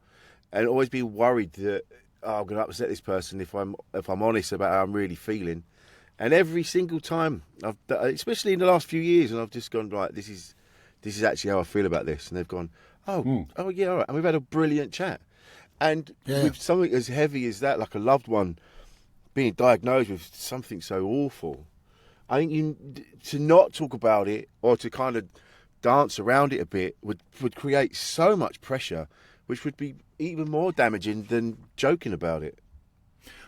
and always be worried that I'm going to upset this person if I'm honest about how I'm really feeling. And every single time, especially in the last few years, and I've just gone, right, this is actually how I feel about this, and they've gone, oh yeah, all right, and we've had a brilliant chat. And with something as heavy as that, like a loved one being diagnosed with something so awful, I think to not talk about it or to kind of dance around it a bit would create so much pressure, which would be even more damaging than joking about it.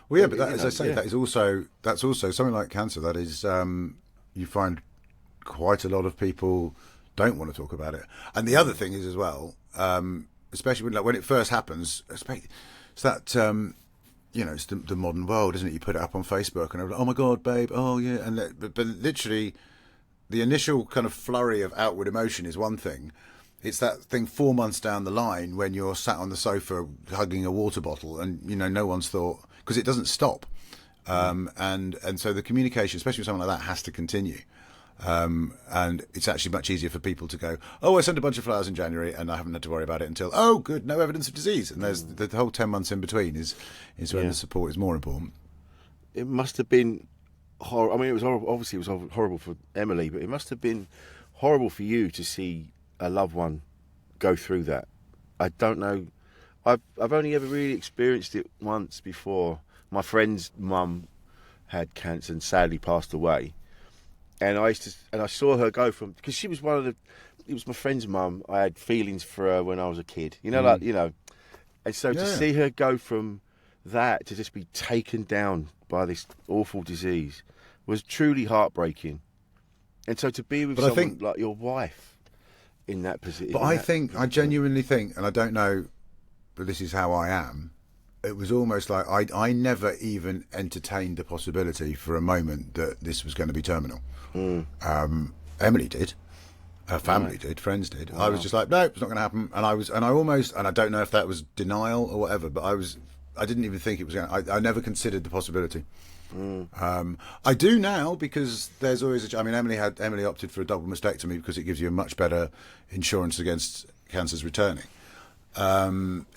Well, yeah, but as I say, that's also something like cancer. That is, you find quite a lot of people don't want to talk about it. And the other thing is as well, especially when it first happens, it's that it's the modern world, isn't it? You put it up on Facebook and everyone's like, oh my God, babe, oh yeah, and but literally, the initial kind of flurry of outward emotion is one thing. It's that thing 4 months down the line when you're sat on the sofa hugging a water bottle and, no one's thought, because it doesn't stop. And so the communication, especially with someone like that, has to continue. And it's actually much easier for people to go, oh, I sent a bunch of flowers in January and I haven't had to worry about it until, oh, good, no evidence of disease. And there's the whole 10 months in between is when the support is more important. It must have been horrible. I mean, it was horrible. Obviously, it was horrible for Emily, but it must have been horrible for you to see a loved one go through that. I don't know. I've only ever really experienced it once before. My friend's mum had cancer and sadly passed away, and I saw her go from, because she was it was my friend's mum. I had feelings for her when I was a kid, and so to see her go from that to just be taken down by this awful disease was truly heartbreaking. And so to be with someone like your wife in that position. But I genuinely think, and I don't know, but this is how I am, it was almost like I never even entertained the possibility for a moment that this was going to be terminal. Emily did. Her family did, friends did. Wow. I was just like, no, it's not going to happen. And I don't know if that was denial or whatever, but I didn't even think it was going to, I never considered the possibility. I do now, because there's always Emily opted for a double mastectomy because it gives you a much better insurance against cancers returning.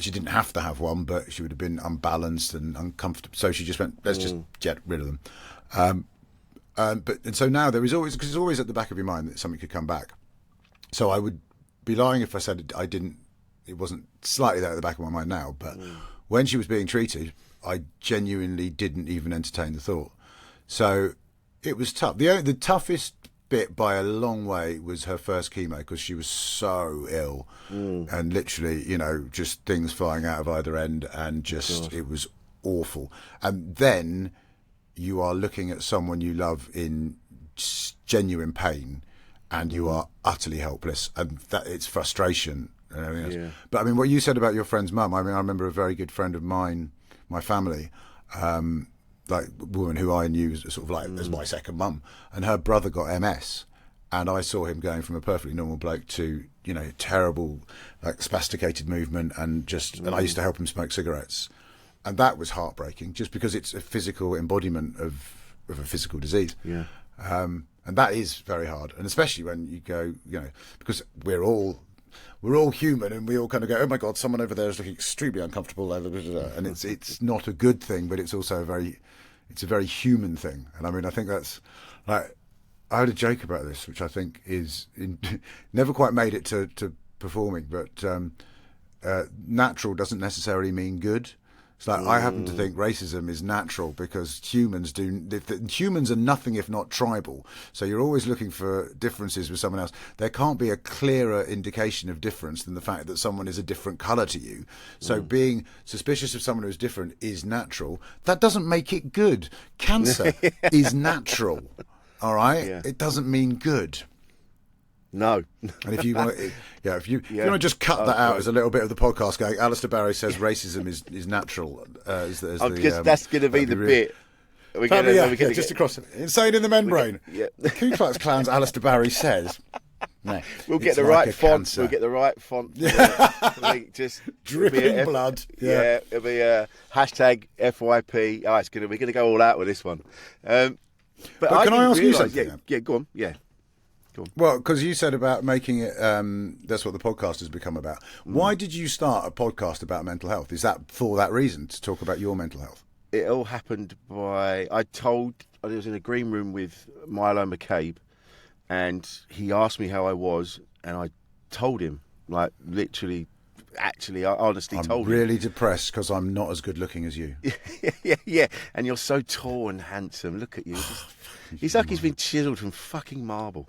She didn't have to have one, but she would have been unbalanced and uncomfortable, so she just went, let's just get rid of them. And so now there is always, because it's always at the back of your mind that something could come back. So I would be lying if I said I didn't. It wasn't slightly there at the back of my mind now, but when she was being treated, I genuinely didn't even entertain the thought. So it was tough. The toughest bit by a long way was her first chemo, because she was so ill and literally, just things flying out of either end, and just it was awful. And then you are looking at someone you love in genuine pain, and you are utterly helpless, and that it's frustration and everything else. But I mean, what you said about your friend's mum, I remember a very good friend of mine, my family, like a woman who I knew as sort of like as my second mum, and her brother got MS, and I saw him going from a perfectly normal bloke to, terrible, like spasticated movement, and I used to help him smoke cigarettes, and that was heartbreaking, just because it's a physical embodiment of a physical disease. Yeah. And that is very hard, and especially when you go, because we're all human, and we all kind of go, oh my God, someone over there is looking extremely uncomfortable, and it's not a good thing, but it's also it's a very human thing. And I mean, I think that's like, I had a joke about this, which I think is never quite made it to performing, but natural doesn't necessarily mean good. It's like, I happen to think racism is natural because humans are nothing if not tribal. So you're always looking for differences with someone else. There can't be a clearer indication of difference than the fact that someone is a different colour to you. So being suspicious of someone who's different is natural. That doesn't make it good. Cancer is natural. All right? Yeah. It doesn't mean good. No. And if you want to, if you want to just cut that out as a little bit of the podcast going, Alistair Barrie says racism is natural. Because that's going to be the bit. Just across insane in the membrane. The Ku Klux Klan's Alistair Barrie says. No, we'll get the right font. Cancer. We'll get the right font. Just dripping blood. Yeah, it'll be a hashtag FYP. Oh, we're gonna go all out with this one. But can I ask you something? Yeah, go on. Yeah. Well, because you said about making it, that's what the podcast has become about. Why did you start a podcast about mental health? Is that for that reason, to talk about your mental health? It all happened I was in a green room with Milo McCabe, and he asked me how I was, and I told him, like, literally, actually, I honestly told him. I'm really depressed because I'm not as good looking as you. yeah. And you're so tall and handsome. Look at you. He's like he's been chiseled from fucking marble.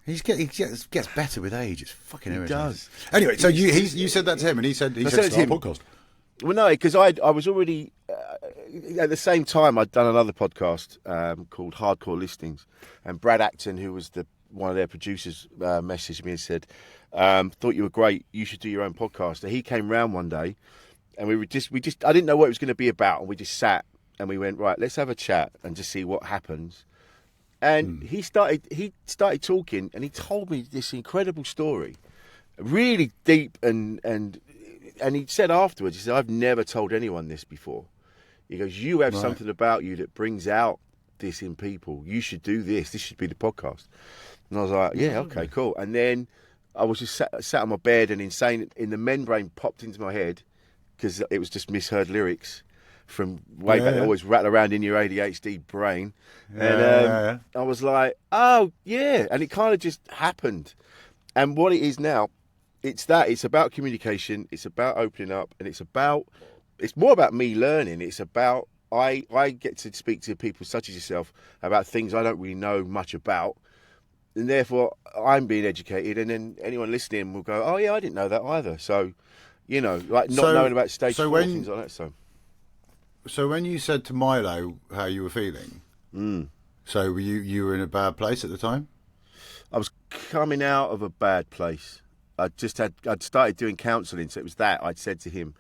He gets better with age. It's fucking irritating. He does. Anyway, so you said that to him, and he said start a podcast. Well, no, because I was already at the same time I'd done another podcast called Hardcore Listings, and Brad Acton, who was one of their producers, messaged me and said, "Thought you were great. You should do your own podcast." And he came round one day, and we just I didn't know what it was going to be about, and we just sat and we went, right, let's have a chat and just see what happens. And he started talking, and he told me this incredible story, really deep, and he said afterwards, he said, I've never told anyone this before. He goes, you have something about you that brings out this in people. You should do this. This should be the podcast. And I was like, yeah, okay, cool. And then I was just sat on my bed, and Insane in the Membrane popped into my head, because it was just misheard lyrics from way back. They always rattle around in your ADHD brain. I was like, oh, yeah. And it kind of just happened. And what it is now, it's about communication. It's about opening up. And it's more about me learning. It's about, I get to speak to people such as yourself about things I don't really know much about. And therefore, I'm being educated. And then anyone listening will go, oh, yeah, I didn't know that either. So, like not knowing about stage 4, things like that. So when you said to Milo how you were feeling, so were you were in a bad place at the time? I was coming out of a bad place. I'd started doing counselling, so it was that I'd said to him,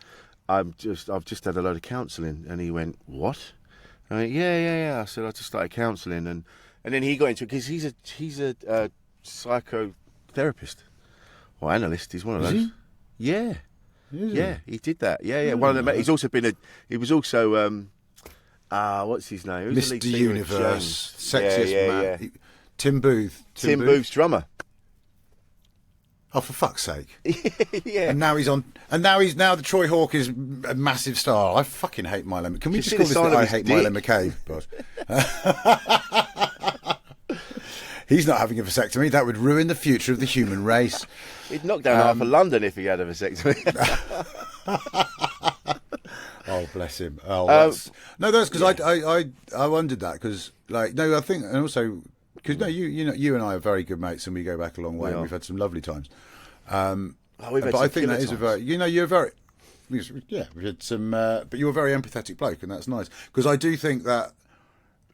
I've just had a load of counselling, and he went, what? I went, yeah. I said, I just started counselling, and then he got into it because he's a psychotherapist or analyst. He's one of those. Is he? Yeah. Yeah, he did that. Yeah. One of them. He's also he was also what's his name? Mr. Universe, sexiest man. Yeah. Tim Booth. Tim Booth's drummer. Oh, for fuck's sake! Yeah. And now the Troy Hawk is a massive star. I fucking hate Milo. Can we just call this I hate Milo McCabe? But he's not having a vasectomy. That would ruin the future of the human race. He'd knock down half of London if he had a vasectomy. Oh, bless him. Oh, that's because I wondered that because I think, and also because you and I are very good mates, and we go back a long way, and we've had some lovely times. But I think that is times. You're very. Yeah, we had some, but you're a very empathetic bloke, and that's nice. Because I do think that,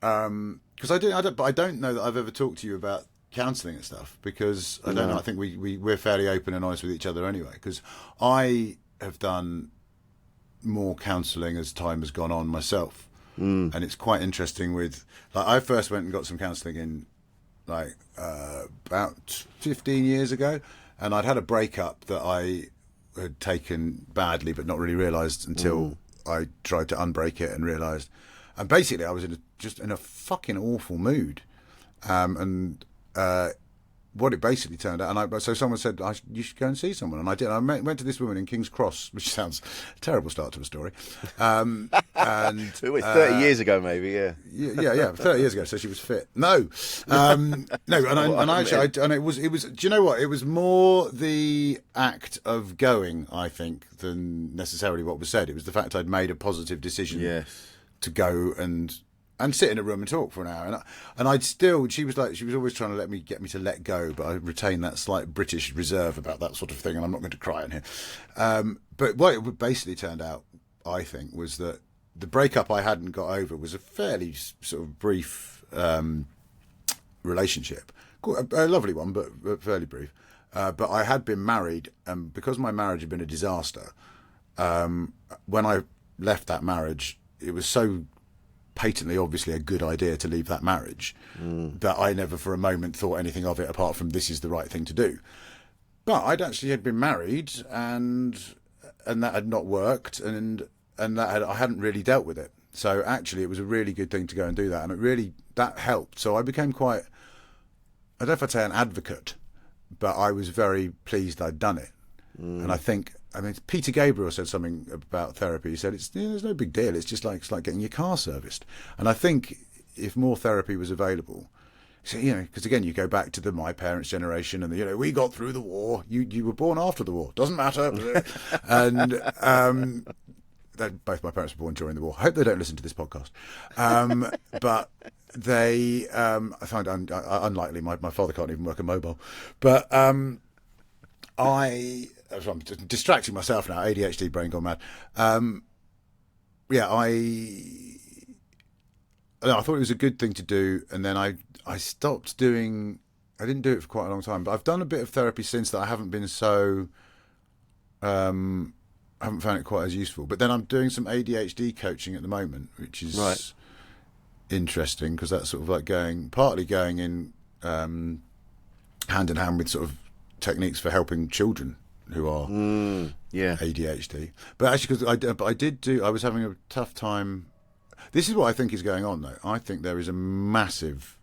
but I don't know that I've ever talked to you about counselling and stuff, because I don't know. I think we're fairly open and honest with each other anyway. Because I have done more counselling as time has gone on myself, and it's quite interesting. I first went and got some counselling in like about 15 years ago, and I'd had a breakup that I had taken badly, but not really realised until I tried to unbreak it and realised. And basically, I was just in a fucking awful mood, and what it basically turned out, so someone said, you should go and see someone, and I did. I went to this woman in King's Cross, which sounds a terrible start to a story. And it was 30 years ago, maybe, yeah. Yeah, 30 years ago, so she was fit. No, no, and it was. Do you know what? It was more the act of going, I think, than necessarily what was said. It was the fact I'd made a positive decision to go and sit in a room and talk for an hour, and I'd still. She was always trying to get me to let go, but I retain that slight British reserve about that sort of thing, and I'm not going to cry in here. But what it basically turned out, I think, was that the breakup I hadn't got over was a fairly sort of brief relationship, a lovely one, but fairly brief. But I had been married, and because my marriage had been a disaster, when I left that marriage, it was so patently obviously a good idea to leave that marriage that I never for a moment thought anything of it apart from this is the right thing to do. But I'd actually had been married and that had not worked, and I hadn't really dealt with it. So actually it was a really good thing to go and do that, and that helped. So I became quite, I don't know if I'd say an advocate, but I was very pleased I'd done it. And I mean, Peter Gabriel said something about therapy. He said, there's no big deal. It's just like getting your car serviced. And I think if more therapy was available, so, because again, you go back to my parents' generation, and we got through the war. You were born after the war. Doesn't matter. And both my parents were born during the war. I hope they don't listen to this podcast. But they, I find unlikely. My father can't even work a mobile. But I'm distracting myself now. ADHD, brain gone mad. I thought it was a good thing to do, and then I stopped doing. I didn't do it for quite a long time, but I've done a bit of therapy since that. I haven't been so. I haven't found it quite as useful. But then I'm doing some ADHD coaching at the moment, which is interesting because that's sort of like partly going in hand in hand with sort of techniques for helping children who are ADHD. But actually, because I was having a tough time. This is what I think is going on, though. I think there is a massive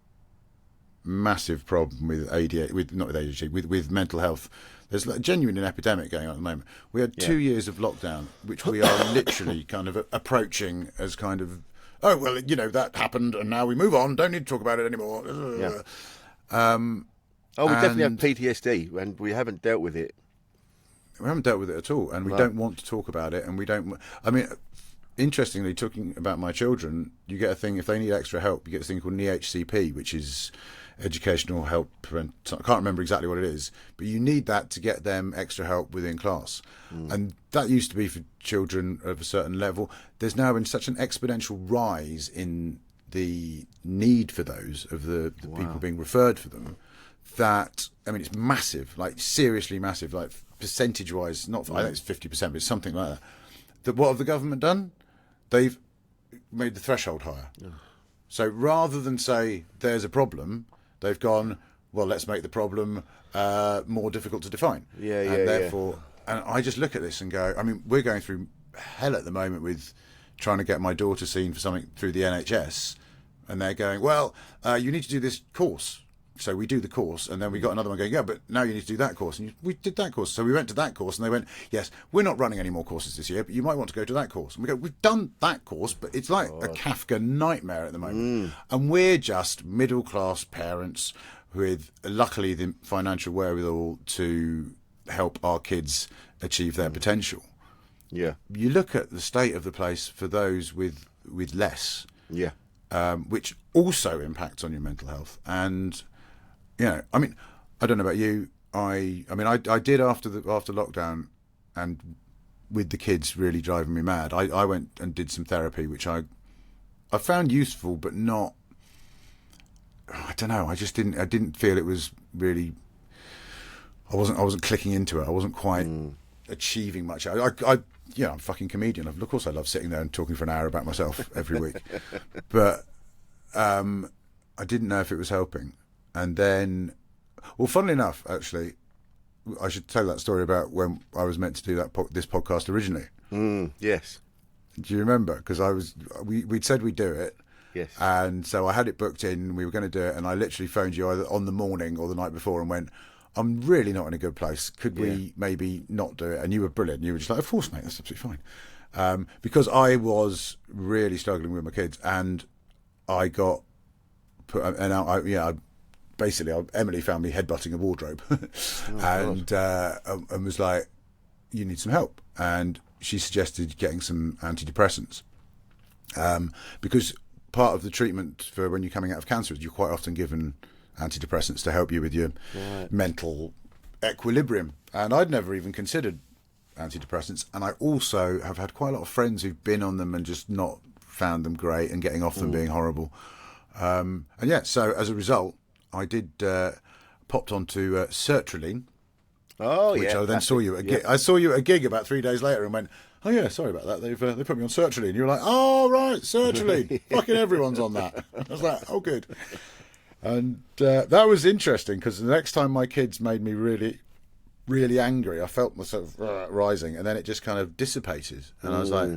problem with ADHD, with mental health. There's a genuine epidemic going on at the moment. We had 2 years of lockdown, which we are literally kind of approaching as kind of, oh, well, that happened, and now we move on. Don't need to talk about it anymore. Yeah. We definitely have PTSD, and we haven't dealt with it. We haven't dealt with it at all, and we don't want to talk about it, and we don't. I mean, interestingly, talking about my children, you get a thing, if they need extra help, you get a thing called NEHCP, which is educational help. I can't remember exactly what it is, but you need that to get them extra help within class. And that used to be for children of a certain level. There's now been such an exponential rise in the need for those, of the people being referred for them, that, I mean, it's massive, like seriously massive, like percentage-wise, I think it's 50%, but it's something like that. What have the government done? They've made the threshold higher. So rather than say there's a problem, they've gone, well, let's make the problem more difficult to define. And I just look at this and go, I mean, we're going through hell at the moment with trying to get my daughter seen for something through the NHS, and they're going, well, you need to do this course. So we do the course, and then we got another one going, but now you need to do that course. And we did that course. So we went to that course, and they went, yes, we're not running any more courses this year, but you might want to go to that course. And we go, we've done that course, but it's like a Kafka nightmare at the moment. And we're just middle-class parents with, luckily, the financial wherewithal to help our kids achieve their potential. Yeah. You look at the state of the place for those with less, which also impacts on your mental health. And I mean, I don't know about you. I did after lockdown, and with the kids really driving me mad, I went and did some therapy, which I found useful, but not. I don't know. I didn't feel it was really. I wasn't clicking into it. I wasn't quite achieving much. I'm a fucking comedian. Of course, I love sitting there and talking for an hour about myself every week, but I didn't know if it was helping. and then, well, funnily enough, actually, I should tell that story about when I was meant to do this podcast originally. Yes. Do you remember? Because we'd said we'd do it. Yes. And so I had it booked in. We were going to do it, and I literally phoned you either on the morning or the night before and went, I'm really not in a good place. Could we maybe not do it? And you were brilliant. You were just like, of course, mate, that's absolutely fine. Because I was really struggling with my kids, and I got put, and Emily found me headbutting a wardrobe, and was like, you need some help. And she suggested getting some antidepressants, because part of the treatment for when you're coming out of cancer is you're quite often given antidepressants to help you with your mental equilibrium. And I'd never even considered antidepressants, and I also have had quite a lot of friends who've been on them and just not found them great, and getting off them being horrible. So as a result, I did popped onto sertraline. Oh, which yeah. I then saw you at a gig. I saw you at a gig about 3 days later and went, oh yeah, sorry about that. They put me on sertraline. You were like, oh right, sertraline. Fucking everyone's on that. I was like, oh good. And that was interesting, because the next time my kids made me really, really angry, I felt myself rising, and then it just kind of dissipated. And I was like,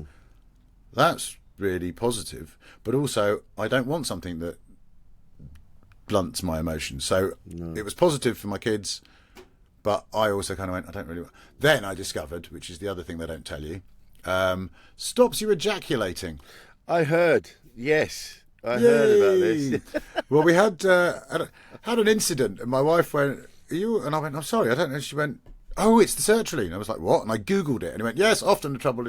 that's really positive. But also, I don't want something that blunts my emotions. So it was positive for my kids. But I also kind of went, I don't really want... Then I discovered, which is the other thing they don't tell you, stops you ejaculating. I heard, yes. I heard about this. Well, we had an incident, and my wife went, are you... And I went, I'm sorry, I don't know. She went, oh, it's the sertraline. I was like, what? And I Googled it, and he went, yes, often the trouble...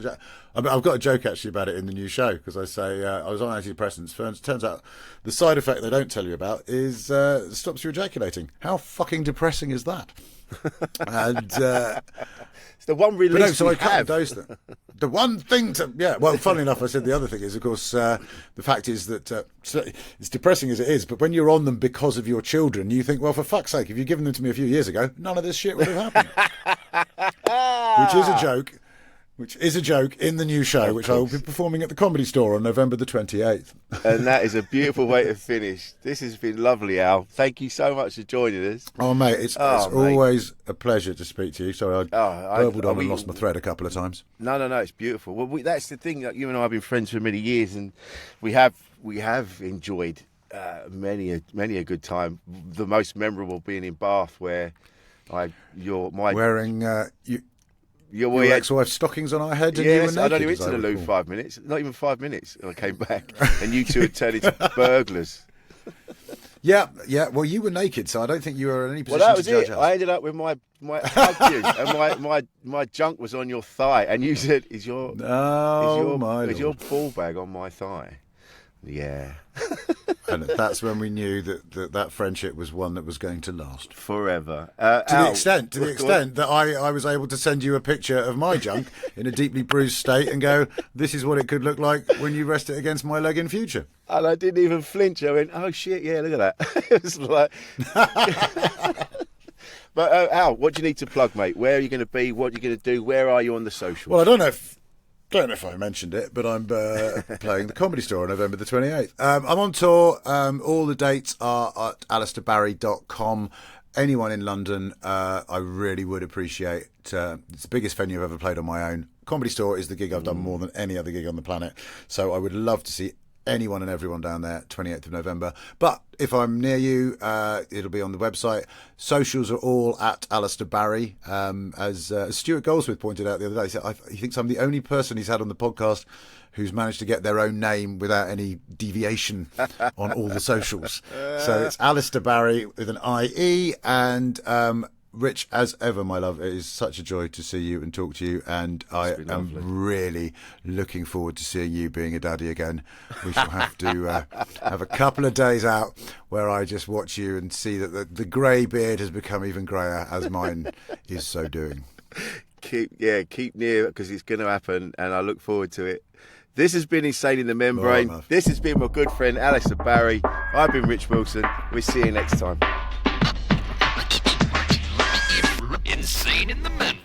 I've got a joke, actually, about it in the new show, because I say I was on antidepressants. Turns out the side effect they don't tell you about is stops you ejaculating. How fucking depressing is that? And it's the one release so we I cut have. The one thing to well, funnily enough, I said the other thing is, of course, the fact is that it's depressing as it is, but when you're on them because of your children, you think, well, for fuck's sake, if you'd given them to me a few years ago, none of this shit would have happened. Which is a joke in the new show, which I will be performing at the Comedy Store on November the 28th. And that is a beautiful way to finish. This has been lovely, Al. Thank you so much for joining us. Oh, mate, it's always a pleasure to speak to you. Sorry, I burbled on and lost my thread a couple of times. No, it's beautiful. Well, that's the thing. That you and I have been friends for many years, and we have enjoyed many a good time. The most memorable being in Bath, where wearing your ex-wife's stockings on our head, and you were naked. I'd only went to the loo 5 minutes, not even 5 minutes, and I came back, and you two had turned into burglars. Yeah. Well, you were naked, so I don't think you were in any position that was to judge it. us. I ended up with my hugged you, and my junk was on your thigh, and you said, "Is your ball bag on my thigh?" Yeah. And that's when we knew that friendship was one that was going to last forever. To the extent that I was able to send you a picture of my junk in a deeply bruised state and go, this is what it could look like when you rest it against my leg in future. And I didn't even flinch. I went, oh shit, yeah, look at that. It was like... But Al, what do you need to plug, mate? Where are you going to be? What are you going to do? Where are you on the socials? Well, I don't know if I mentioned it, but I'm playing the Comedy Store on November the 28th. I'm on tour. All the dates are at alistairbarrie.com. Anyone in London, I really would appreciate. It's the biggest venue I've ever played on my own. Comedy Store is the gig I've done more than any other gig on the planet. So I would love to see anyone and everyone down there, 28th of November. But if I'm near you, it'll be on the website. Socials are all at Alistair Barrie. As Stuart Goldsmith pointed out the other day, he said, he thinks I'm the only person he's had on the podcast who's managed to get their own name without any deviation on all the socials. So it's Alistair Barrie with an IE. And Rich, as ever, my love, it is such a joy to see you and talk to you, and I am really looking forward to seeing you being a daddy again. We shall have to have a couple of days out where I just watch you and see that the grey beard has become even greyer, as mine is so doing. Keep near, because it's going to happen, and I look forward to it. This has been Insane in the Membrane. This has been my good friend Alistair Barrie. I've been Rich Wilson. We'll see you next time. Insane in the Membrane.